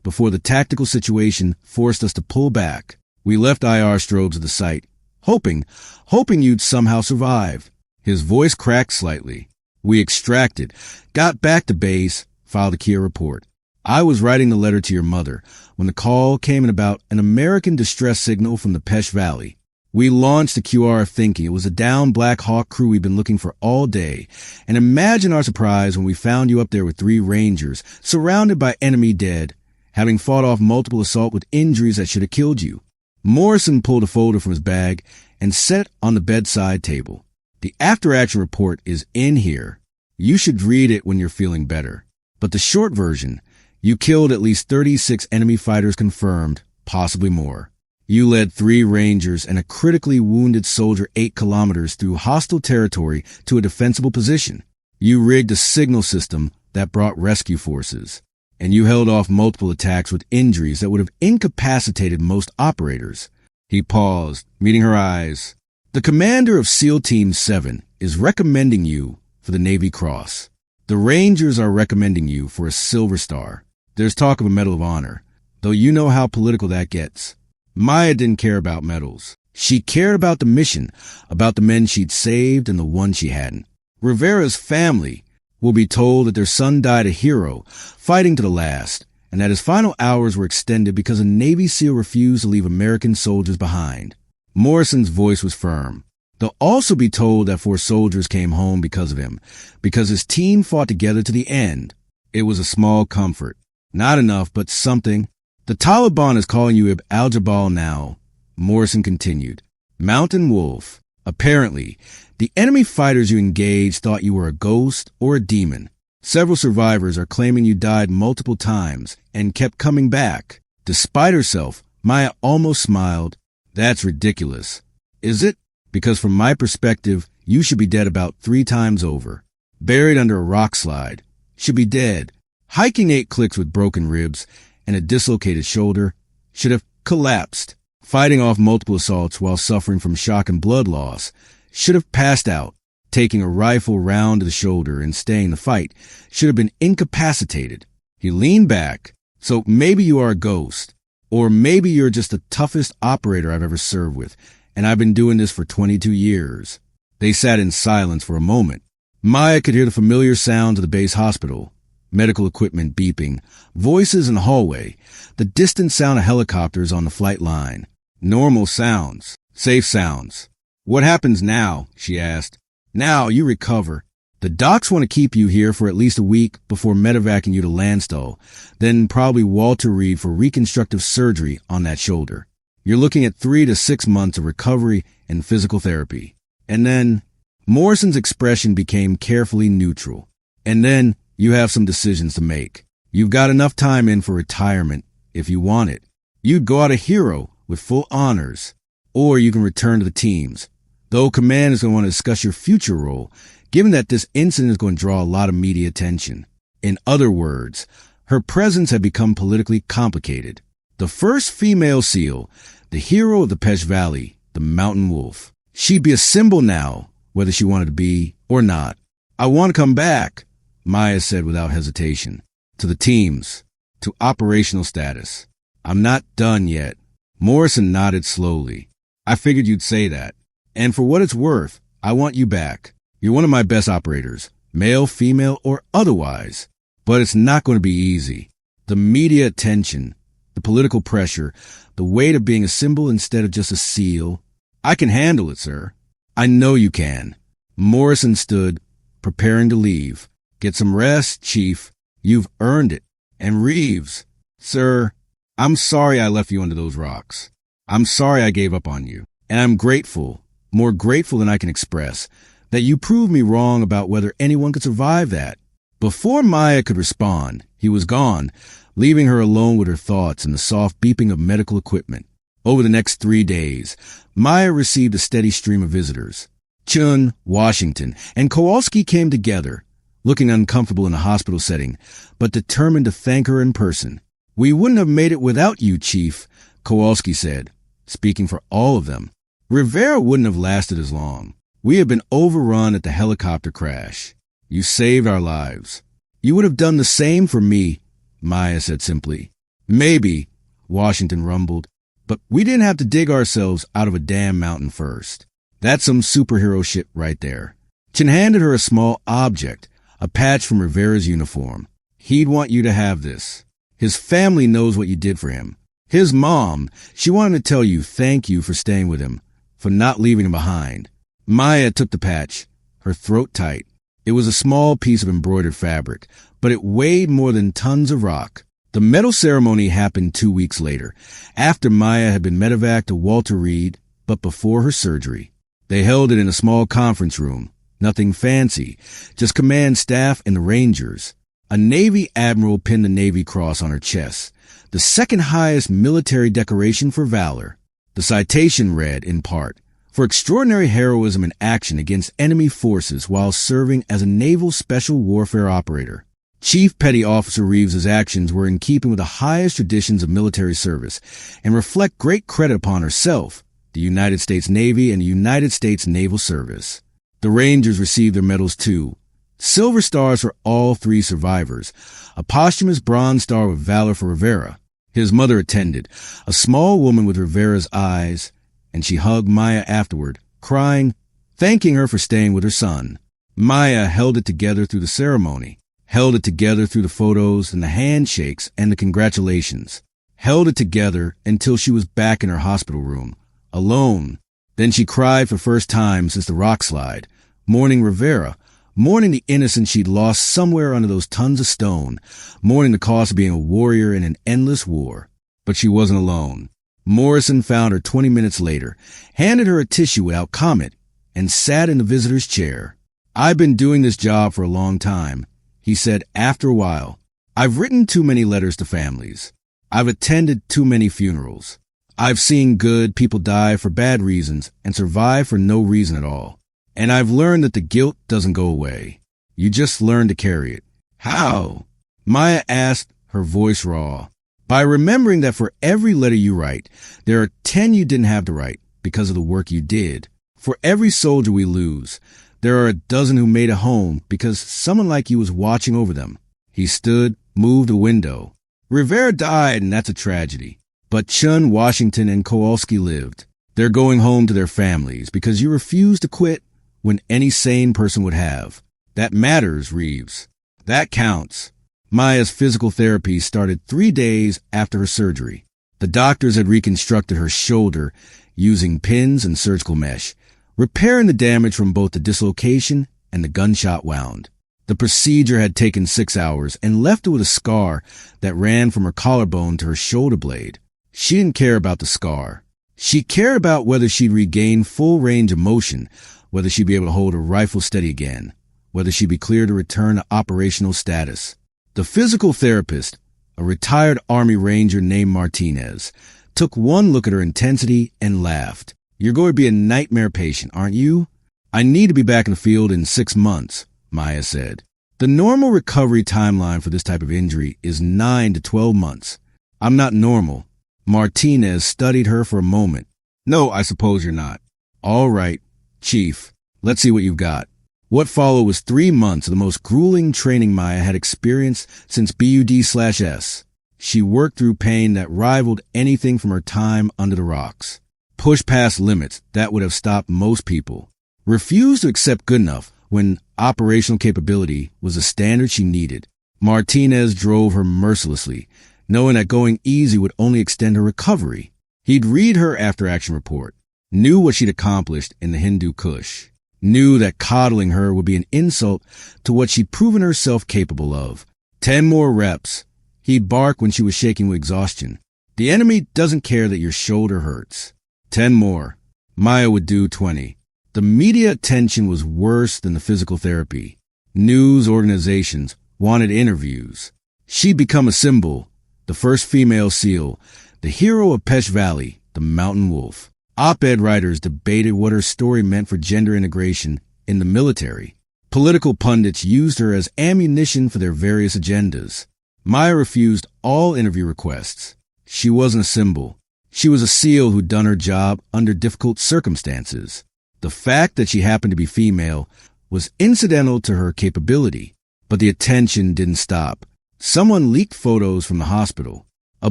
before the tactical situation forced us to pull back. We left IR strobes at the site, hoping you'd somehow survive. His voice cracked slightly. We extracted, got back to base, filed a Kia report. I was writing the letter to your mother when the call came in about an American distress signal from the Pesh Valley. We launched the QRF thinking it was a downed Black Hawk crew we'd been looking for all day, and imagine our surprise when we found you up there with 3 Rangers, surrounded by enemy dead, having fought off multiple assaults with injuries that should have killed you. Morrison pulled a folder from his bag and set it on the bedside table. The after-action report is in here. You should read it when you're feeling better. But the short version, you killed at least 36 enemy fighters confirmed, possibly more. You led 3 Rangers and a critically wounded soldier 8 kilometers through hostile territory to a defensible position. You rigged a signal system that brought rescue forces. And you held off multiple attacks with injuries that would have incapacitated most operators. He paused, meeting her eyes. The commander of SEAL Team 7 is recommending you for the Navy Cross. The Rangers are recommending you for a Silver Star. There's talk of a Medal of Honor, though you know how political that gets. Maya didn't care about medals. She cared about the mission, about the men she'd saved and the ones she hadn't. Rivera's family will be told that their son died a hero, fighting to the last, and that his final hours were extended because a Navy SEAL refused to leave American soldiers behind. Morrison's voice was firm. They'll also be told that 4 soldiers came home because of him, because his team fought together to the end. It was a small comfort. Not enough, but something. The Taliban is calling you Ibn al-Jabal now, Morrison continued. Mountain Wolf. Apparently, the enemy fighters you engaged thought you were a ghost or a demon. Several survivors are claiming you died multiple times and kept coming back. Despite herself, Maya almost smiled. That's ridiculous. Is it? Because from my perspective, you should be dead about 3 times over. Buried under a rock slide. Should be dead. Hiking 8 clicks with broken ribs and a dislocated shoulder. Should have collapsed. Fighting off multiple assaults while suffering from shock and blood loss. Should have passed out. Taking a rifle round to the shoulder and staying the fight. Should have been incapacitated. He leaned back. So maybe you are a ghost. Or maybe you're just the toughest operator I've ever served with, and I've been doing this for 22 years. They sat in silence for a moment. Maya could hear the familiar sounds of the base hospital. Medical equipment beeping, voices in the hallway, the distant sound of helicopters on the flight line. Normal sounds, safe sounds. What happens now? She asked. Now you recover. The docs want to keep you here for at least a week before medevacing you to Landstuhl, then probably Walter Reed for reconstructive surgery on that shoulder. You're looking at 3 to 6 months of recovery and physical therapy. And then, Morrison's expression became carefully neutral. And then, you have some decisions to make. You've got enough time in for retirement, if you want it. You'd go out a hero with full honors. Or you can return to the teams. Though command is going to want to discuss your future role, given that this incident is going to draw a lot of media attention. In other words, her presence had become politically complicated. The first female SEAL, the hero of the Pesh Valley, the Mountain Wolf. She'd be a symbol now, whether she wanted to be or not. I want to come back, Maya said without hesitation. To the teams, to operational status. I'm not done yet. Morrison nodded slowly. I figured you'd say that. And for what it's worth, I want you back. You're one of my best operators, male, female, or otherwise. But it's not going to be easy. The media attention, the political pressure, the weight of being a symbol instead of just a SEAL. I can handle it, sir. I know you can. Morrison stood, preparing to leave. Get some rest, Chief. You've earned it. And Reeves, sir, I'm sorry I left you under those rocks. I'm sorry I gave up on you. And I'm grateful, more grateful than I can express, that you proved me wrong about whether anyone could survive that. Before Maya could respond, he was gone, leaving her alone with her thoughts and the soft beeping of medical equipment. Over the next 3 days, Maya received a steady stream of visitors. Chun, Washington, and Kowalski came together, looking uncomfortable in the hospital setting, but determined to thank her in person. We wouldn't have made it without you, Chief, Kowalski said, speaking for all of them. Rivera wouldn't have lasted as long. We had been overrun at the helicopter crash. You saved our lives. You would have done the same for me, Maya said simply. Maybe, Washington rumbled, but we didn't have to dig ourselves out of a damn mountain first. That's some superhero shit right there. Chin handed her a small object, a patch from Rivera's uniform. He'd want you to have this. His family knows what you did for him. His mom, she wanted to tell you thank you for staying with him, for not leaving him behind. Maya took the patch, her throat tight. It was a small piece of embroidered fabric, but it weighed more than tons of rock. The medal ceremony happened 2 weeks later, after Maya had been medevaced to Walter Reed, but before her surgery. They held it in a small conference room. Nothing fancy, just command staff and the Rangers. A Navy admiral pinned the Navy Cross on her chest, the second highest military decoration for valor. The citation read, in part, for extraordinary heroism in action against enemy forces while serving as a naval special warfare operator. Chief Petty Officer Reeves's actions were in keeping with the highest traditions of military service and reflect great credit upon herself, the United States Navy, and the United States Naval Service. The Rangers received their medals too. Silver stars for all 3 survivors, a posthumous Bronze Star with Valor for Rivera. His mother attended, a small woman with Rivera's eyes, and she hugged Maya afterward, crying, thanking her for staying with her son. Maya held it together through the ceremony, held it together through the photos and the handshakes and the congratulations, held it together until she was back in her hospital room, alone. Then she cried for the first time since the rock slide, mourning Rivera, mourning the innocence she'd lost somewhere under those tons of stone, mourning the cost of being a warrior in an endless war. But she wasn't alone. Morrison found her 20 minutes later, handed her a tissue without comment, and sat in the visitor's chair. I've been doing this job for a long time, he said after a while. I've written too many letters to families. I've attended too many funerals. I've seen good people die for bad reasons and survive for no reason at all. And I've learned that the guilt doesn't go away. You just learn to carry it. How? Maya asked, her voice raw. By remembering that for every letter you write, there are 10 you didn't have to write because of the work you did. For every soldier we lose, there are a dozen who made it home because someone like you was watching over them. He stood, moved a window. Rivera died, and that's a tragedy. But Chun, Washington, and Kowalski lived. They're going home to their families because you refused to quit when any sane person would have. That matters, Reeves. That counts. Maya's physical therapy started 3 days after her surgery. The doctors had reconstructed her shoulder using pins and surgical mesh, repairing the damage from both the dislocation and the gunshot wound. The procedure had taken 6 hours and left her with a scar that ran from her collarbone to her shoulder blade. She didn't care about the scar. She cared about whether she'd regain full range of motion, whether she'd be able to hold her rifle steady again, whether she'd be clear to return to operational status. The physical therapist, a retired Army Ranger named Martinez, took one look at her intensity and laughed. You're going to be a nightmare patient, aren't you? I need to be back in the field in 6 months, Maya said. The normal recovery timeline for this type of injury is 9 to 12 months. I'm not normal. Martinez studied her for a moment. No, I suppose you're not. All right, Chief, let's see what you've got. What followed was 3 months of the most grueling training Maya had experienced since BUD/S. She worked through pain that rivaled anything from her time under the rocks. Pushed past limits that would have stopped most people. Refused to accept good enough when operational capability was the standard she needed. Martinez drove her mercilessly, knowing that going easy would only extend her recovery. He'd read her after-action report. knew what she'd accomplished in the Hindu Kush, knew that coddling her would be an insult to what she'd proven herself capable of. 10 more reps. He'd bark when she was shaking with exhaustion. The enemy doesn't care that your shoulder hurts. 10 more. Maya would do 20. The media attention was worse than the physical therapy. News organizations wanted interviews. She'd become a symbol, the first female SEAL, the hero of Pesh Valley, the mountain wolf. Op-ed writers debated what her story meant for gender integration in the military. Political pundits used her as ammunition for their various agendas. Maya refused all interview requests. She wasn't a symbol. She was a SEAL who'd done her job under difficult circumstances. The fact that she happened to be female was incidental to her capability, but the attention didn't stop. Someone leaked photos from the hospital. A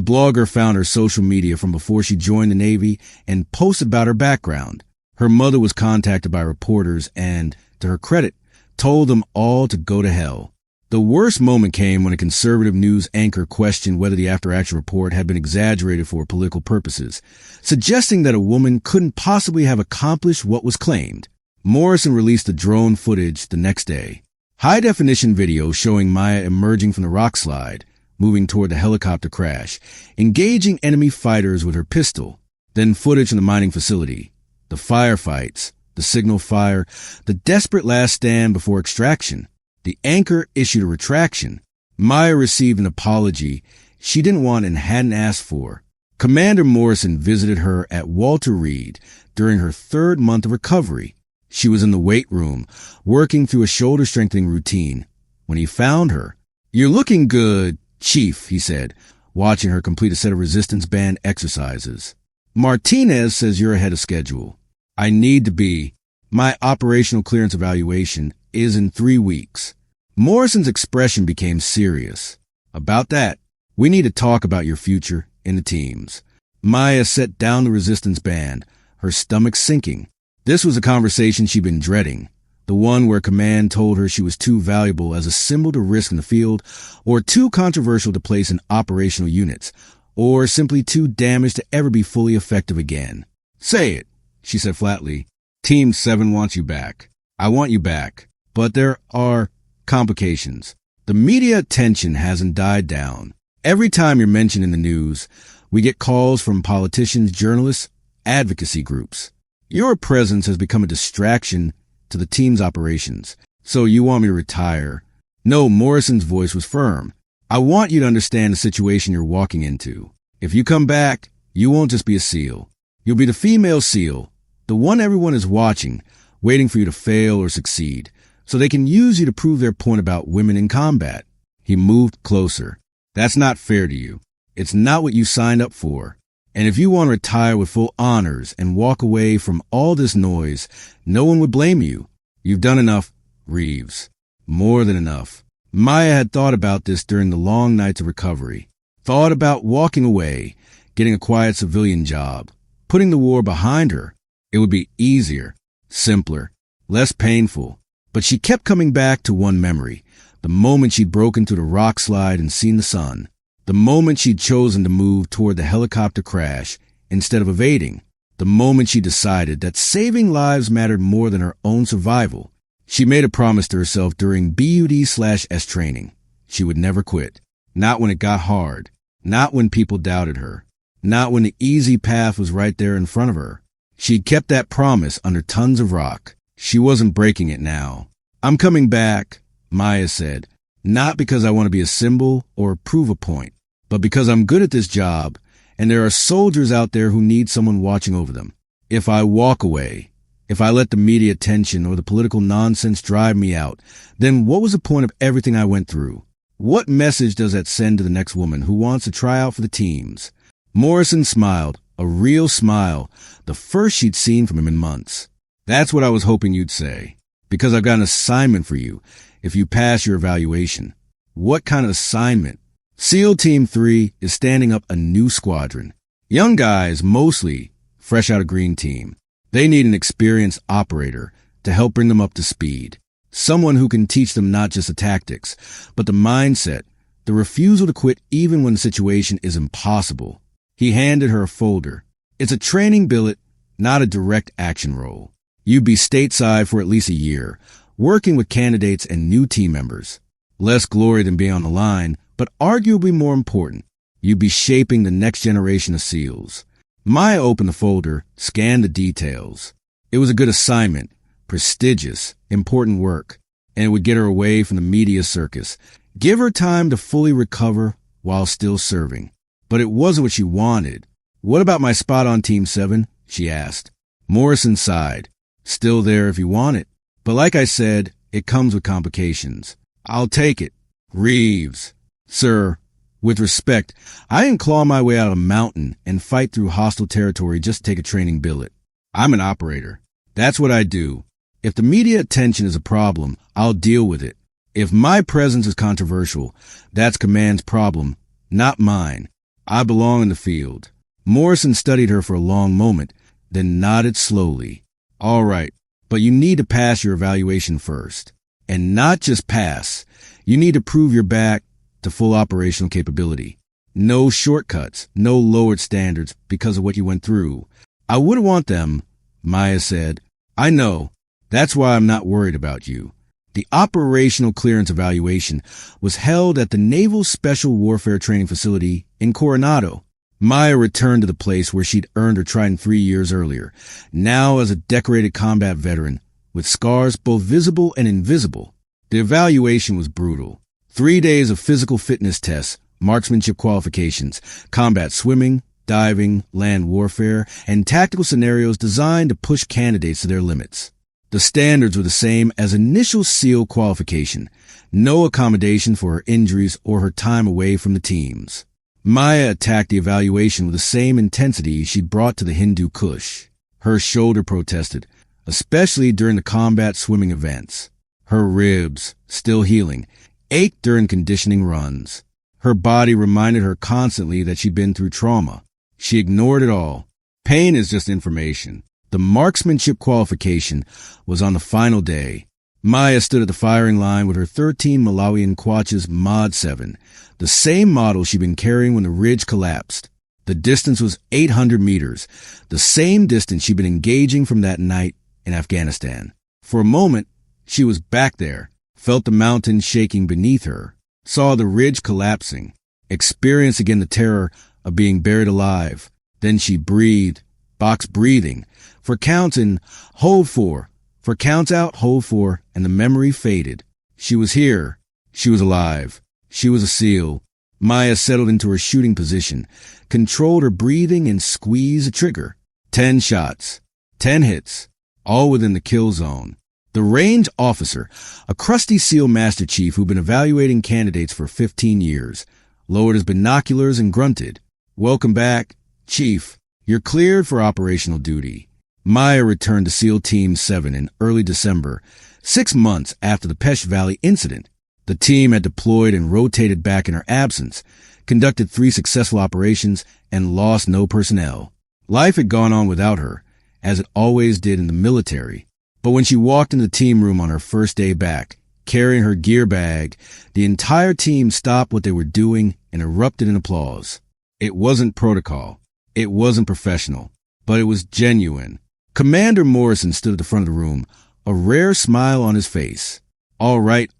blogger found her social media from before she joined the Navy and posted about her background. Her mother was contacted by reporters and, to her credit, told them all to go to hell. The worst moment came when a conservative news anchor questioned whether the after-action report had been exaggerated for political purposes, suggesting that a woman couldn't possibly have accomplished what was claimed. Morrison released the drone footage the next day. High-definition video showing Maya emerging from the rock slide, moving toward the helicopter crash, engaging enemy fighters with her pistol, then footage from the mining facility, the firefights, the signal fire, the desperate last stand before extraction. The anchor issued a retraction. Maya received an apology she didn't want and hadn't asked for. Commander Morrison visited her at Walter Reed during her 3rd month of recovery. She was in the weight room, working through a shoulder-strengthening routine. When he found her, "You're looking good, Chief," he said, watching her complete a set of resistance band exercises. "Martinez says you're ahead of schedule." "I need to be. My operational clearance evaluation is in 3 weeks. Morrison's expression became serious. "About that, we need to talk about your future in the teams." Maya set down the resistance band, her stomach sinking. This was a conversation she'd been dreading, the one where command told her she was too valuable as a symbol to risk in the field, or too controversial to place in operational units, or simply too damaged to ever be fully effective again. "Say it," she said flatly. "Team 7 wants you back. I want you back. But there are complications. The media attention hasn't died down. Every time you're mentioned in the news, we get calls from politicians, journalists, advocacy groups. Your presence has become a distraction to the team's operations. So you want me to retire?" No, Morrison's voice was firm. "I want you to understand the situation you're walking into. If you come back, you won't just be a SEAL. You'll be the female SEAL, the one everyone is watching, waiting for you to fail or succeed, so they can use you to prove their point about women in combat." He moved closer. "That's not fair to you. It's not what you signed up for. And if you want to retire with full honors and walk away from all this noise, no one would blame you. You've done enough, Reeves. More than enough." Maya had thought about this during the long nights of recovery. Thought about walking away, getting a quiet civilian job, putting the war behind her. It would be easier, simpler, less painful. But she kept coming back to one memory, the moment she'd broken through the rock slide and seen the sun. The moment she'd chosen to move toward the helicopter crash instead of evading. The moment she decided that saving lives mattered more than her own survival. She made a promise to herself during BUD/S training. She would never quit. Not when it got hard. Not when people doubted her. Not when the easy path was right there in front of her. She'd kept that promise under tons of rock. She wasn't breaking it now. "I'm coming back," Maya said, "not because I want to be a symbol or prove a point, but because I'm good at this job, and there are soldiers out there who need someone watching over them. If I walk away, if I let the media attention or the political nonsense drive me out, then what was the point of everything I went through? What message does that send to the next woman who wants to try out for the teams?" Morrison smiled, a real smile, the first she'd seen from him in months. "That's what I was hoping you'd say, because I've got an assignment for you if you pass your evaluation." "What kind of assignment?" SEAL Team 3 is standing up a new squadron. Young guys, mostly fresh out of Green Team. They need an experienced operator to help bring them up to speed. Someone who can teach them not just the tactics, but the mindset, the refusal to quit even when the situation is impossible. He handed her a folder. "It's a training billet not a direct action role. You'd be stateside for at least a year, working with candidates and new team members. Less glory than being on the line, but arguably more important. You'd be shaping the next generation of SEALs. Maya opened the folder, scanned the details. It was a good assignment, prestigious, important work, and it would get her away from the media circus, give her time to fully recover while still serving. But it wasn't what she wanted. "What about my spot on Team 7? She asked. Morrison sighed. "Still there if you want it. But like I said, it comes with complications." "I'll take it." "Reeves." "Sir, with respect, I didn't claw my way out of a mountain and fight through hostile territory just to take a training billet. I'm an operator. That's what I do. If the media attention is a problem, I'll deal with it. If my presence is controversial, that's command's problem, not mine. I belong in the field." Morrison studied her for a long moment, then nodded slowly. "All right, but you need to pass your evaluation first. And not just pass. You need to prove you're back to full operational capability. No shortcuts, no lowered standards because of what you went through." "I wouldn't want them," Maya said. "I know. That's why I'm not worried about you." The operational clearance evaluation was held at the Naval Special Warfare Training Facility in Coronado. Maya returned to the place where she'd earned her trident 3 years earlier, now as a decorated combat veteran, with scars both visible and invisible. The evaluation was brutal. 3 days of physical fitness tests, marksmanship qualifications, combat swimming, diving, land warfare, and tactical scenarios designed to push candidates to their limits. The standards were the same as initial SEAL qualification, no accommodation for her injuries or her time away from the teams. Maya attacked the evaluation with the same intensity she'd brought to the Hindu Kush. Her shoulder protested, especially during the combat swimming events. Her ribs, still healing, ached during conditioning runs. Her body reminded her constantly that she'd been through trauma. She ignored it all. Pain is just information. The marksmanship qualification was on the final day. Maya stood at the firing line with her 13 Malawian Quachas Mod 7, the same model she'd been carrying when the ridge collapsed. The distance was 800 meters, the same distance she'd been engaging from that night in Afghanistan. For a moment, she was back there, felt the mountain shaking beneath her, saw the ridge collapsing, experienced again the terror of being buried alive. Then she breathed, box breathing, for counts in hold 4, for counts out hold 4, and the memory faded. She was here. She was alive. She was a SEAL. Maya settled into her shooting position, controlled her breathing, and squeezed the trigger. 10 shots, 10 hits, all within the kill zone. The range officer, a crusty SEAL Master Chief who'd been evaluating candidates for 15 years, lowered his binoculars and grunted. "Welcome back, Chief. You're cleared for operational duty." Maya returned to SEAL Team 7 in early December, 6 months after the Pesh Valley incident. The team had deployed and rotated back in her absence, conducted 3 successful operations, and lost no personnel. Life had gone on without her, as it always did in the military. But when she walked into the team room on her first day back, carrying her gear bag, the entire team stopped what they were doing and erupted in applause. It wasn't protocol. It wasn't professional, but it was genuine. Commander Morrison stood at the front of the room, a rare smile on his face. All right,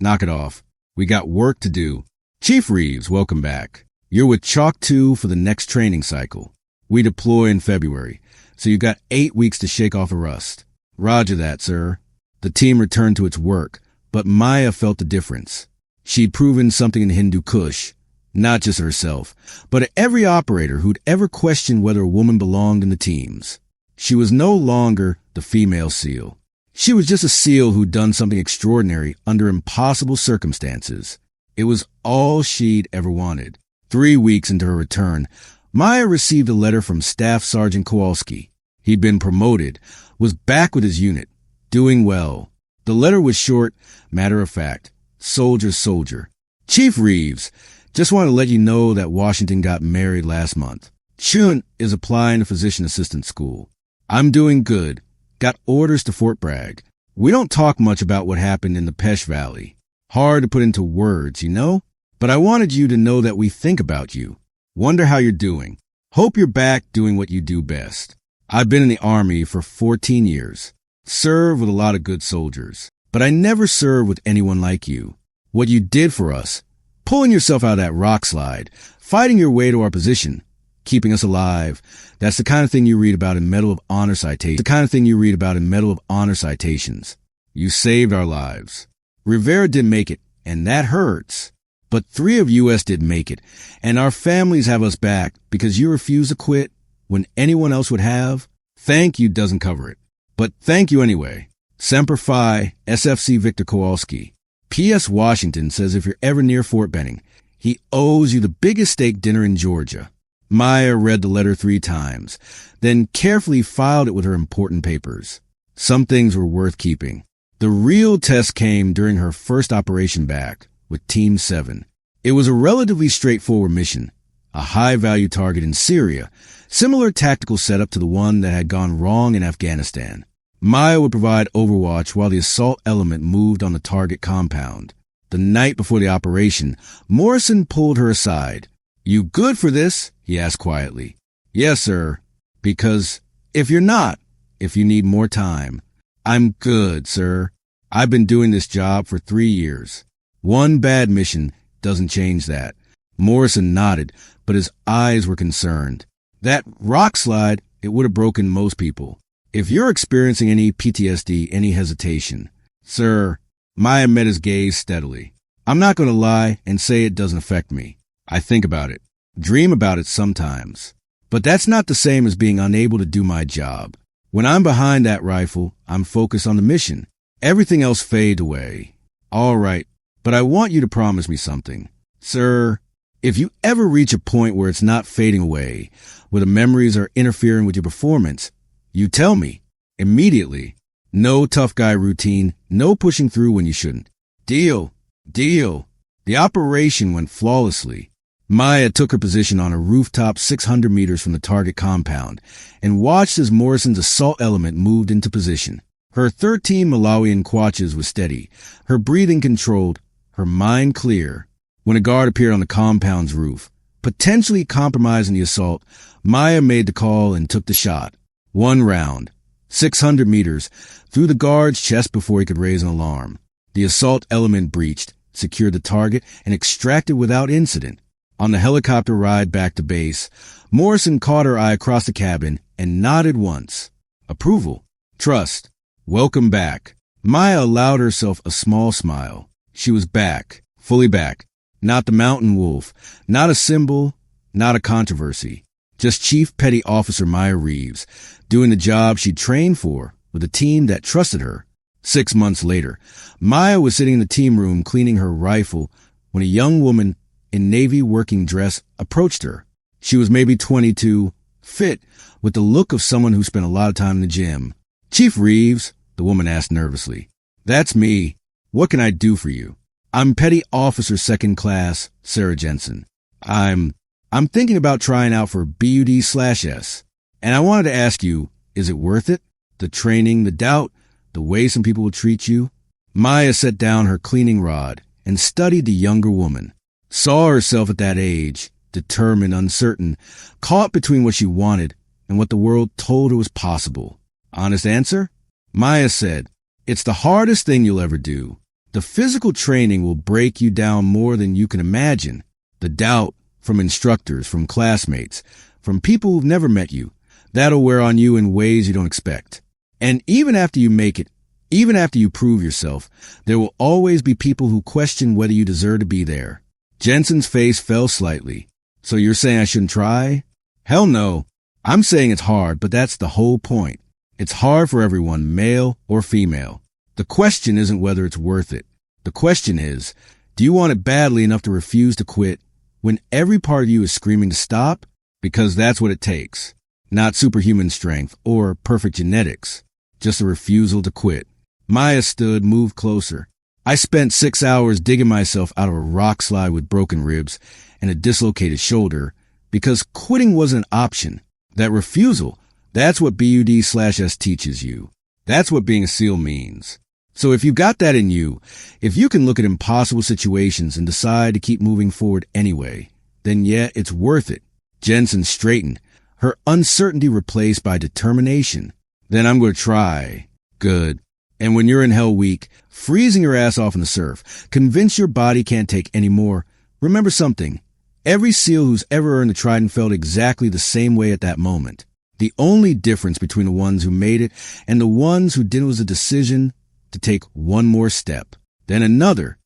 knock it off. We got work to do. Chief Reeves, welcome back. You're with Chalk 2 for the next training cycle. We deploy in February, so you got 8 weeks to shake off the rust." "Roger that, sir." The team returned to its work, but Maya felt the difference. She'd proven something in Hindu Kush, not just herself, but to every operator who'd ever questioned whether a woman belonged in the teams. She was no longer the female SEAL. She was just a SEAL who'd done something extraordinary under impossible circumstances. It was all she'd ever wanted. 3 weeks into her return, Maya received a letter from Staff Sergeant Kowalski. He'd been promoted, was back with his unit, doing well. The letter was short, matter of fact. Soldier. "Chief Reeves, just want to let you know that Washington got married last month. Chun is applying to physician assistant school. I'm doing good. Got orders to Fort Bragg. We don't talk much about what happened in the Pesh Valley. Hard to put into words, you know? But I wanted you to know that we think about you. Wonder how you're doing. Hope you're back doing what you do best. I've been in the Army for 14 years. Served with a lot of good soldiers. But I never served with anyone like you. What you did for us, pulling yourself out of that rock slide, fighting your way to our position, keeping us alive. That's the kind of thing you read about in Medal of Honor citations. You saved our lives. Rivera didn't make it, and that hurts. But 3 of U.S. did make it, and our families have us back because you refused to quit when anyone else would have. Thank you doesn't cover it. But thank you anyway. Semper Fi, SFC Victor Kowalski. P.S. Washington says if you're ever near Fort Benning, he owes you the biggest steak dinner in Georgia. Maya read the letter 3 times, then carefully filed it with her important papers. Some things were worth keeping. The real test came during her first operation back with Team 7. It was a relatively straightforward mission, a high-value target in Syria, similar tactical setup to the one that had gone wrong in Afghanistan. Maya would provide overwatch while the assault element moved on the target compound. The night before the operation, Morrison pulled her aside. "You good for this?" he asked quietly. "Yes, sir. Because if you need more time." "I'm good, sir. I've been doing this job for 3 years. One bad mission doesn't change that." Morrison nodded, but his eyes were concerned. "That rock slide, it would have broken most people. If you're experiencing any PTSD, any hesitation." "Sir," Maya met his gaze steadily. "I'm not going to lie and say it doesn't affect me. I think about it, dream about it sometimes. But that's not the same as being unable to do my job. When I'm behind that rifle, I'm focused on the mission. Everything else fades away." "All right, but I want you to promise me something." "Sir, if you ever reach a point where it's not fading away, where the memories are interfering with your performance, you tell me. Immediately. No tough guy routine, no pushing through when you shouldn't." "Deal. Deal." The operation went flawlessly. Maya took her position on a rooftop 600 meters from the target compound and watched as Morrison's assault element moved into position. Her 13 Malawian Quaches was steady, her breathing controlled, her mind clear. When a guard appeared on the compound's roof, potentially compromising the assault, Maya made the call and took the shot. 1 round, 600 meters, through the guard's chest before he could raise an alarm. The assault element breached, secured the target, and extracted without incident. On the helicopter ride back to base, Morrison caught her eye across the cabin and nodded once. Approval. Trust. Welcome back. Maya allowed herself a small smile. She was back, fully back. Not the mountain wolf, not a symbol, not a controversy. Just Chief Petty Officer Maya Reeves, doing the job she trained for with a team that trusted her. 6 months later, Maya was sitting in the team room cleaning her rifle when a young woman in Navy working dress approached her. She was maybe 22, fit, with the look of someone who spent a lot of time in the gym. "Chief Reeves," the woman asked nervously. "That's me. What can I do for you?" "I'm Petty Officer Second Class Sarah Jensen. I'm thinking about trying out for BUD/S, and I wanted to ask you, is it worth it? The training, the doubt, the way some people will treat you?" Maya set down her cleaning rod and studied the younger woman. Saw herself at that age, determined, uncertain, caught between what she wanted and what the world told her was possible. Honest answer? Maya said, "It's the hardest thing you'll ever do. The physical training will break you down more than you can imagine. The doubt from instructors, from classmates, from people who've never met you, that'll wear on you in ways you don't expect. And even after you make it, even after you prove yourself, there will always be people who question whether you deserve to be there." Jensen's face fell slightly. "So you're saying I shouldn't try?" "Hell no. I'm saying it's hard, but that's the whole point. It's hard for everyone, male or female. The question isn't whether it's worth it. The question is, do you want it badly enough to refuse to quit when every part of you is screaming to stop? Because that's what it takes. Not superhuman strength or perfect genetics. Just a refusal to quit." Maya stood, moved closer. "I spent 6 hours digging myself out of a rock slide with broken ribs and a dislocated shoulder because quitting wasn't an option. That refusal, that's what BUD/S teaches you. That's what being a SEAL means. So if you got that in you, if you can look at impossible situations and decide to keep moving forward anyway, then yeah, it's worth it." Jensen straightened, her uncertainty replaced by determination. Then I'm going to try. Good. And when you're in Hell Week, freezing your ass off in the surf, convinced your body can't take any more, remember something. Every SEAL who's ever earned the Trident felt exactly the same way at that moment. The only difference between the ones who made it and the ones who didn't was a decision to take one more step, then another,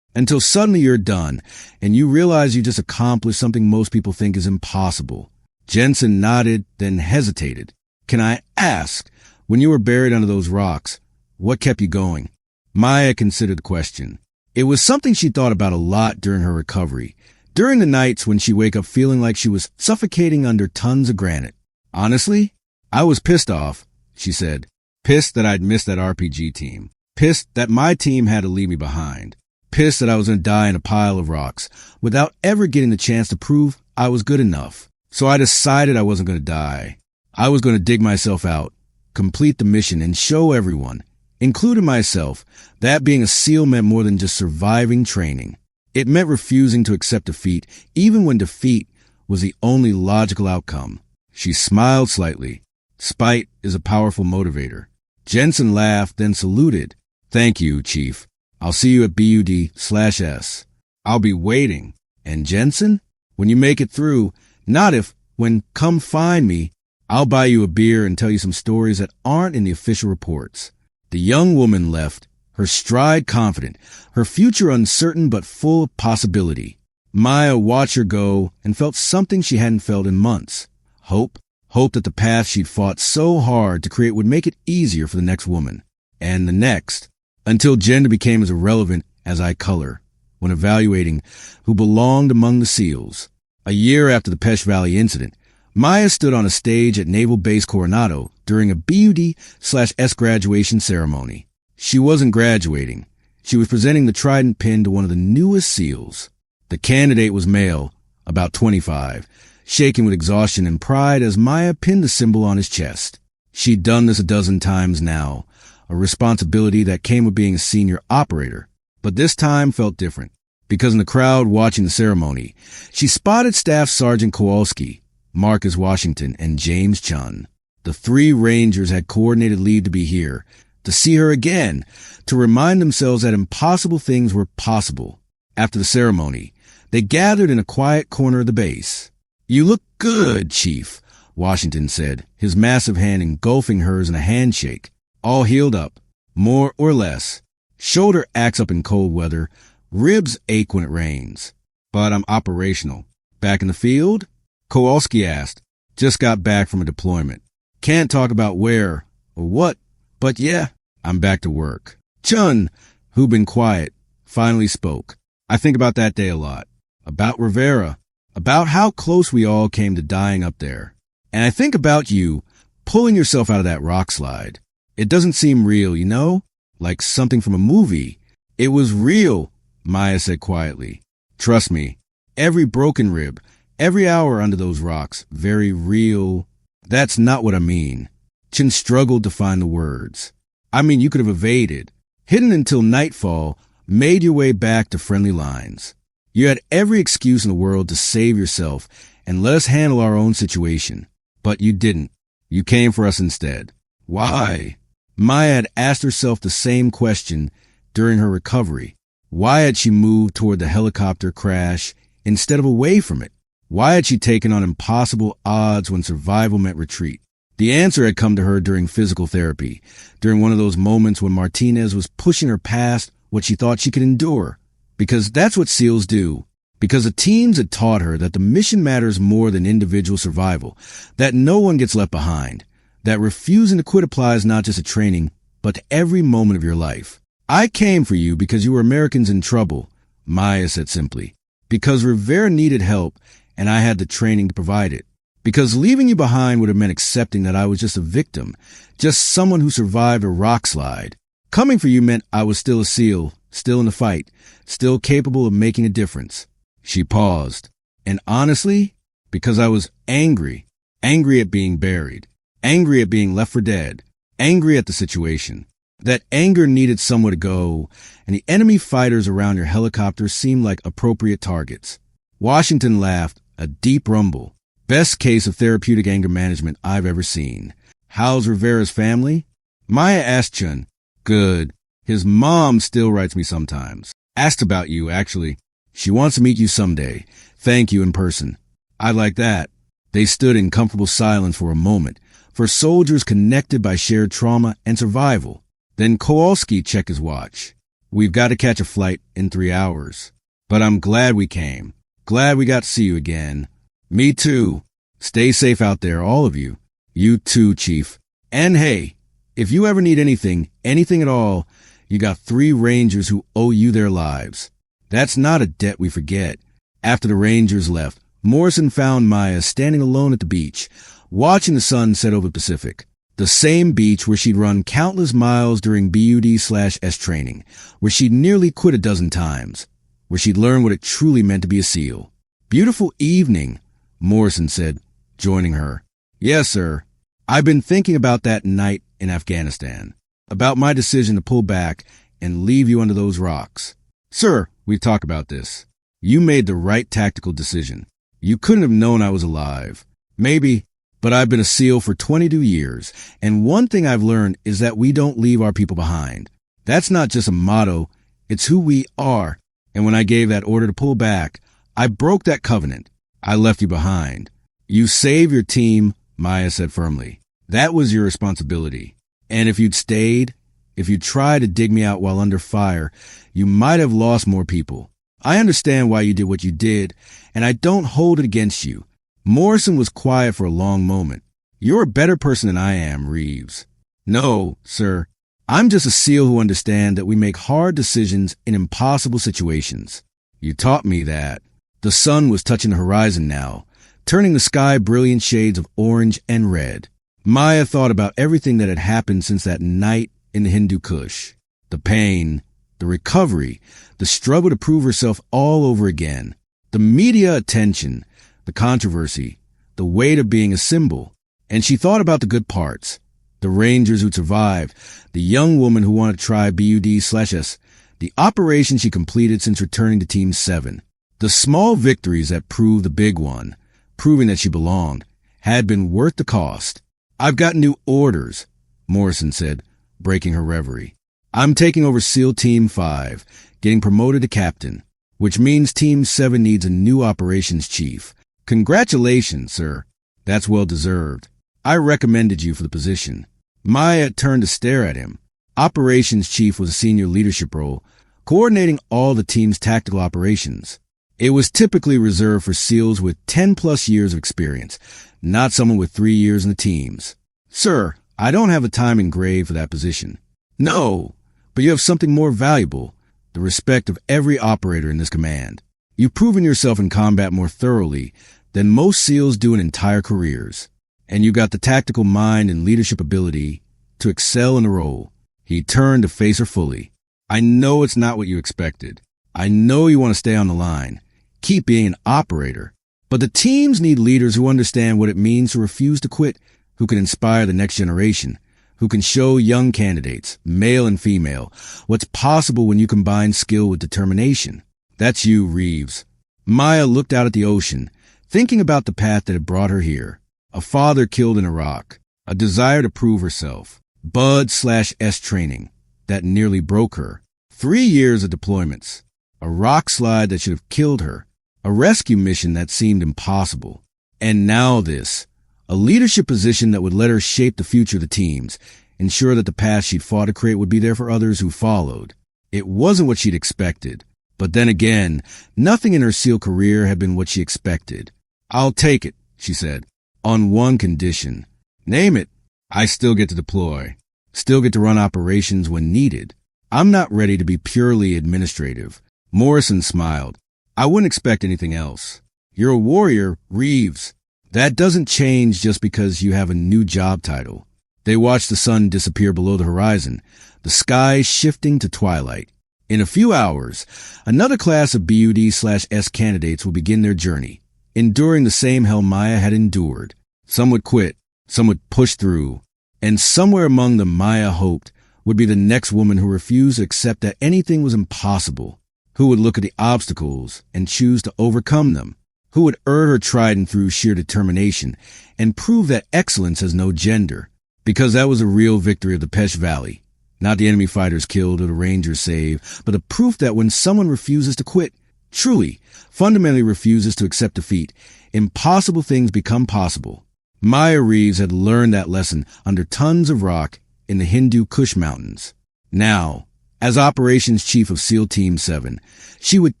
until suddenly you're done and you realize you just accomplished something most people think is impossible. Jensen nodded, then hesitated. Can I ask, when you were buried under those rocks, what kept you going? Maya considered the question. It was something she thought about a lot during her recovery, during the nights when she'd wake up feeling like she was suffocating under tons of granite. Honestly, I was pissed off, she said. Pissed that I'd missed that RPG team. Pissed that my team had to leave me behind. Pissed that I was going to die in a pile of rocks without ever getting the chance to prove I was good enough. So I decided I wasn't going to die. I was going to dig myself out, complete the mission, and show everyone, including myself, that being a SEAL meant more than just surviving training. It meant refusing to accept defeat, even when defeat was the only logical outcome. She smiled slightly. Spite is a powerful motivator. Jensen laughed, then saluted. Thank you, Chief. I'll see you at BUD/S. I'll be waiting. And Jensen, when you make it through, not if, when come find me, I'll buy you a beer and tell you some stories that aren't in the official reports. The young woman left, her stride confident, her future uncertain but full of possibility. Maya watched her go and felt something she hadn't felt in months. Hope that the path she'd fought so hard to create would make it easier for the next woman. And the next, until gender became as irrelevant as eye color when evaluating who belonged among the SEALs. A year after the Pesh Valley incident, Maya stood on a stage at Naval Base Coronado during a BUD/S graduation ceremony. She wasn't graduating. She was presenting the Trident pin to one of the newest SEALs. The candidate was male, about 25, shaking with exhaustion and pride as Maya pinned the symbol on his chest. She'd done this a dozen times now, a responsibility that came with being a senior operator. But this time felt different, because in the crowd watching the ceremony, she spotted Staff Sergeant Kowalski, Marcus Washington, and James Chun. The three Rangers had coordinated leave to be here, to see her again, to remind themselves that impossible things were possible. After the ceremony, they gathered in a quiet corner of the base. You look good, Chief, Washington said, his massive hand engulfing hers in a handshake. All healed up, more or less. Shoulder acts up in cold weather, ribs ache when it rains. But I'm operational. Back in the field? Kowalski asked. Just got back from a deployment. Can't talk about where or what, but yeah, I'm back to work. Chun, who'd been quiet, finally spoke. I think about that day a lot. About Rivera. About how close we all came to dying up there. And I think about you pulling yourself out of that rock slide. It doesn't seem real, you know? Like something from a movie. It was real, Maya said quietly. Trust me, every broken rib, every hour under those rocks, very real. That's not what I mean. Chin struggled to find the words. I mean, you could have evaded, hidden until nightfall, made your way back to friendly lines. You had every excuse in the world to save yourself and let us handle our own situation. But you didn't. You came for us instead. Why? Maya had asked herself the same question during her recovery. Why had she moved toward the helicopter crash instead of away from it? Why had she taken on impossible odds when survival meant retreat? The answer had come to her during physical therapy, during one of those moments when Martinez was pushing her past what she thought she could endure. Because that's what SEALs do. Because the teams had taught her that the mission matters more than individual survival, that no one gets left behind, that refusing to quit applies not just to training, but to every moment of your life. I came for you because you were Americans in trouble, Maya said simply. Because Rivera needed help, and I had the training to provide it. Because leaving you behind would have meant accepting that I was just a victim, just someone who survived a rock slide. Coming for you meant I was still a SEAL, still in the fight, still capable of making a difference. She paused. And honestly, because I was angry at being buried, angry at being left for dead, angry at the situation. That anger needed somewhere to go, and the enemy fighters around your helicopter seemed like appropriate targets. Washington laughed, a deep rumble. Best case of therapeutic anger management I've ever seen. How's Rivera's family? Maya asked Chun. Good. His mom still writes me sometimes. Asked about you, actually. She wants to meet you someday. Thank you in person. I like that. They stood in comfortable silence for a moment, for soldiers connected by shared trauma and survival. Then Kowalski checked his watch. We've got to catch a flight in 3 hours. But I'm glad we came. Glad we got to see you again. Me too. Stay safe out there, all of you. You too, Chief. And hey, if you ever need anything at all, you got 3 Rangers who owe you their lives. That's not a debt we forget. After the Rangers left, Morrison found Maya standing alone at the beach, watching the sun set over the Pacific. The same beach where she'd run countless miles during BUD/S training, where she'd nearly quit a dozen times, where she'd learned what it truly meant to be a SEAL. Beautiful evening, Morrison said, joining her. Yes, sir. I've been thinking about that night in Afghanistan, about my decision to pull back and leave you under those rocks. Sir, we've talked about this. You made the right tactical decision. You couldn't have known I was alive. Maybe, but I've been a SEAL for 22 years, and one thing I've learned is that we don't leave our people behind. That's not just a motto, it's who we are. And when I gave that order to pull back, I broke that covenant. I left you behind. You saved your team, Maya said firmly. That was your responsibility. And if you'd stayed, if you tried to dig me out while under fire, you might have lost more people. I understand why you did what you did, and I don't hold it against you. Morrison was quiet for a long moment. You're a better person than I am, Reeves. No, sir. I'm just a SEAL who understands that we make hard decisions in impossible situations. You taught me that. The sun was touching the horizon now, turning the sky brilliant shades of orange and red. Maya thought about everything that had happened since that night in the Hindu Kush. The pain, the recovery, the struggle to prove herself all over again, the media attention, the controversy, the weight of being a symbol. And she thought about the good parts, the Rangers who'd survived, the young woman who wanted to try BUD/S, the operation she completed since returning to Team 7, the small victories that proved the big one, proving that she belonged, had been worth the cost. I've got new orders, Morrison said, breaking her reverie. I'm taking over SEAL Team 5, getting promoted to captain, which means Team 7 needs a new operations chief. Congratulations, sir. That's well deserved. I recommended you for the position. Maya turned to stare at him. Operations chief was a senior leadership role, coordinating all the team's tactical operations. It was typically reserved for SEALs with 10-plus years of experience, not someone with 3 years in the teams. Sir, I don't have a time engraved for that position. No, but you have something more valuable, the respect of every operator in this command. You've proven yourself in combat more thoroughly than most SEALs do in entire careers. And you got the tactical mind and leadership ability to excel in the role. He turned to face her fully. I know it's not what you expected. I know you want to stay on the line, keep being an operator. But the teams need leaders who understand what it means to refuse to quit, who can inspire the next generation, who can show young candidates, male and female, what's possible when you combine skill with determination. That's you, Reeves. Maya looked out at the ocean, thinking about the path that had brought her here. A father killed in Iraq, a desire to prove herself, BUD/S training that nearly broke her, 3 years of deployments, a rock slide that should have killed her, a rescue mission that seemed impossible. And now this, a leadership position that would let her shape the future of the teams, ensure that the path she'd fought to create would be there for others who followed. It wasn't what she'd expected. But then again, nothing in her SEAL career had been what she expected. I'll take it, she said, on one condition. Name it. I still get to deploy, still get to run operations when needed. I'm not ready to be purely administrative. Morrison smiled. I wouldn't expect anything else. You're a warrior, Reeves. That doesn't change just because you have a new job title. They watched the sun disappear below the horizon, the sky shifting to twilight. In a few hours, another class of BUD/S candidates will begin their journey, enduring the same hell Maya had endured. Some would quit, some would push through, and somewhere among them Maya hoped would be the next woman who refused to accept that anything was impossible, who would look at the obstacles and choose to overcome them, who would urge her trident through sheer determination and prove that excellence has no gender, because that was a real victory of the Pesh Valley. Not the enemy fighters killed or the rangers saved, but the proof that when someone refuses to quit, truly, fundamentally refuses to accept defeat, impossible things become possible. Maya Reeves had learned that lesson under tons of rock in the Hindu Kush Mountains. Now, as operations chief of SEAL Team 7, she would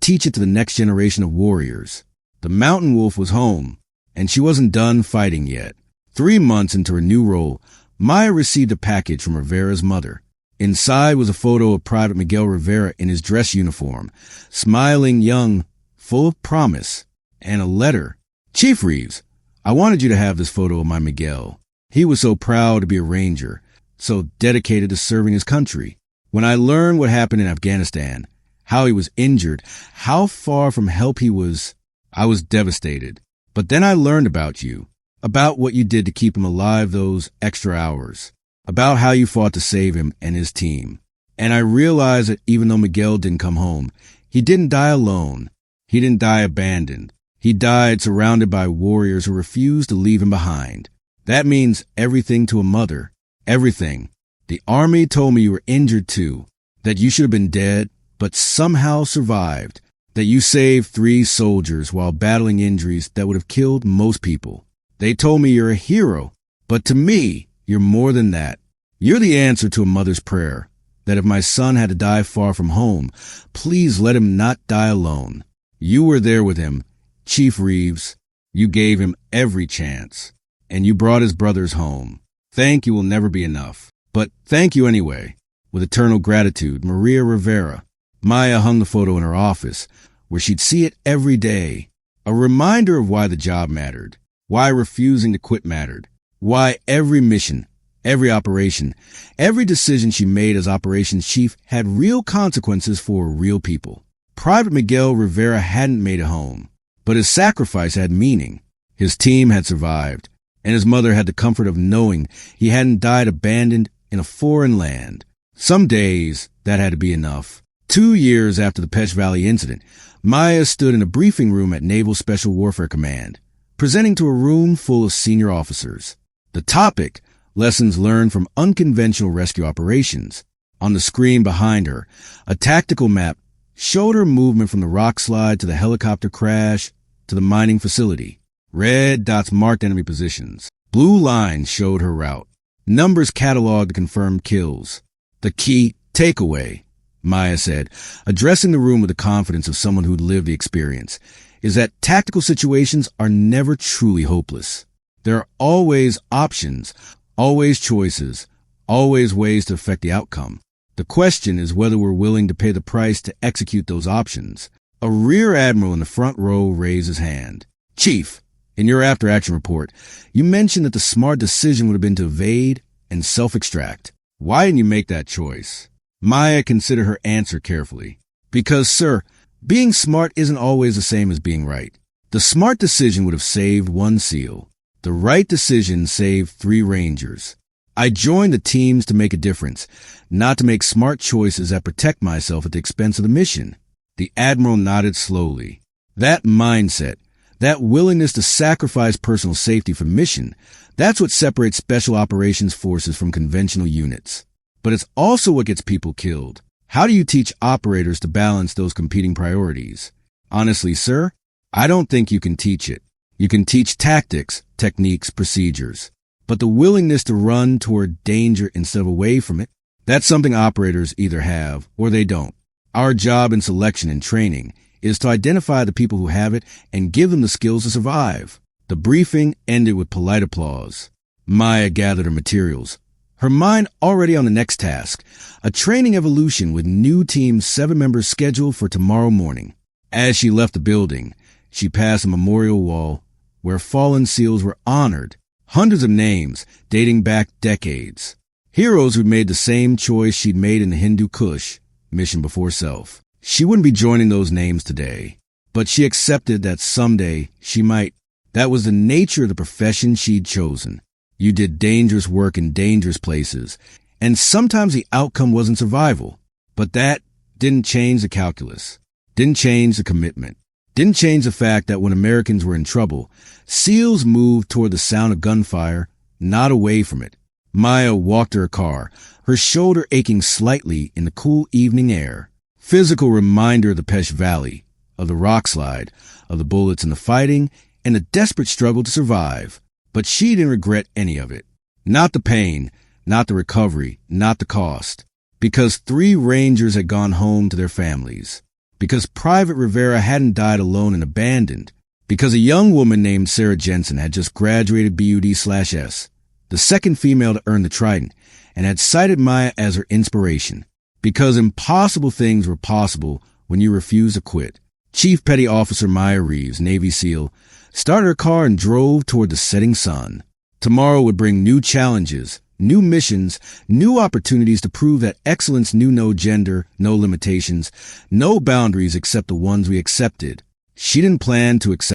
teach it to the next generation of warriors. The Mountain Wolf was home, and she wasn't done fighting yet. 3 months into her new role, Maya received a package from Rivera's mother. Inside was a photo of Private Miguel Rivera in his dress uniform, smiling, young, full of promise, and a letter. "Chief Reeves, I wanted you to have this photo of my Miguel. He was so proud to be a ranger, so dedicated to serving his country. When I learned what happened in Afghanistan, how he was injured, how far from help he was, I was devastated. But then I learned about you, about what you did to keep him alive those extra hours, about how you fought to save him and his team. And I realized that even though Miguel didn't come home, he didn't die alone. He didn't die abandoned. He died surrounded by warriors who refused to leave him behind. That means everything to a mother. Everything. The army told me you were injured too, that you should have been dead, but somehow survived, that you saved 3 soldiers while battling injuries that would have killed most people. They told me you're a hero, but to me, you're more than that. You're the answer to a mother's prayer, that if my son had to die far from home, please let him not die alone. You were there with him, Chief Reeves. You gave him every chance, and you brought his brothers home. Thank you will never be enough, but thank you anyway. With eternal gratitude, Maria Rivera." Maya hung the photo in her office, where she'd see it every day. A reminder of why the job mattered, why refusing to quit mattered, why every mission, every operation, every decision she made as operations chief had real consequences for real people. Private Miguel Rivera hadn't made it home, but his sacrifice had meaning. His team had survived, and his mother had the comfort of knowing he hadn't died abandoned in a foreign land. Some days, that had to be enough. 2 years after the Pesh Valley incident, Maya stood in a briefing room at Naval Special Warfare Command, presenting to a room full of senior officers. The topic, lessons learned from unconventional rescue operations. On the screen behind her, a tactical map showed her movement from the rock slide to the helicopter crash to the mining facility. Red dots marked enemy positions. Blue lines showed her route. Numbers cataloged the confirmed kills. "The key takeaway," Maya said, addressing the room with the confidence of someone who'd lived the experience, "is that tactical situations are never truly hopeless. There are always options, always choices, always ways to affect the outcome. The question is whether we're willing to pay the price to execute those options." A rear admiral in the front row raised his hand. "Chief, in your after-action report, you mentioned that the smart decision would have been to evade and self-extract. Why didn't you make that choice?" Maya considered her answer carefully. "Because, sir, being smart isn't always the same as being right. The smart decision would have saved 1 SEAL. The right decision saved 3 Rangers. I joined the teams to make a difference, not to make smart choices that protect myself at the expense of the mission." The admiral nodded slowly. That mindset, that willingness to sacrifice personal safety for mission, that's what separates special operations forces from conventional units. But it's also what gets people killed. How do you teach operators to balance those competing priorities? Honestly, sir, I don't think you can teach it. You can teach tactics, techniques, procedures. But the willingness to run toward danger instead of away from it, that's something operators either have or they don't. Our job in selection and training is to identify the people who have it and give them the skills to survive. The briefing ended with polite applause. Maya gathered her materials, her mind already on the next task, a training evolution with new Team 7 members scheduled for tomorrow morning. As she left the building, she passed a memorial wall where fallen SEALs were honored, hundreds of names dating back decades. Heroes who'd made the same choice she'd made in the Hindu Kush, mission before self. She wouldn't be joining those names today, but she accepted that someday she might. That was the nature of the profession she'd chosen. You did dangerous work in dangerous places, and sometimes the outcome wasn't survival. But that didn't change the calculus, didn't change the commitment. Didn't change the fact that when Americans were in trouble, SEALs moved toward the sound of gunfire, not away from it. Maya walked to her car, her shoulder aching slightly in the cool evening air. Physical reminder of the Pesh Valley, of the rock slide, of the bullets and the fighting, and the desperate struggle to survive. But she didn't regret any of it. Not the pain, not the recovery, not the cost. Because 3 Rangers had gone home to their families. Because Private Rivera hadn't died alone and abandoned. Because a young woman named Sarah Jensen had just graduated BUD/S, the second female to earn the Trident, and had cited Maya as her inspiration. Because impossible things were possible when you refused to quit. Chief Petty Officer Maya Reeves, Navy SEAL, started her car and drove toward the setting sun. Tomorrow would bring new challenges, new missions, new opportunities to prove that excellence knew no gender, no limitations, no boundaries except the ones we accepted. She didn't plan to accept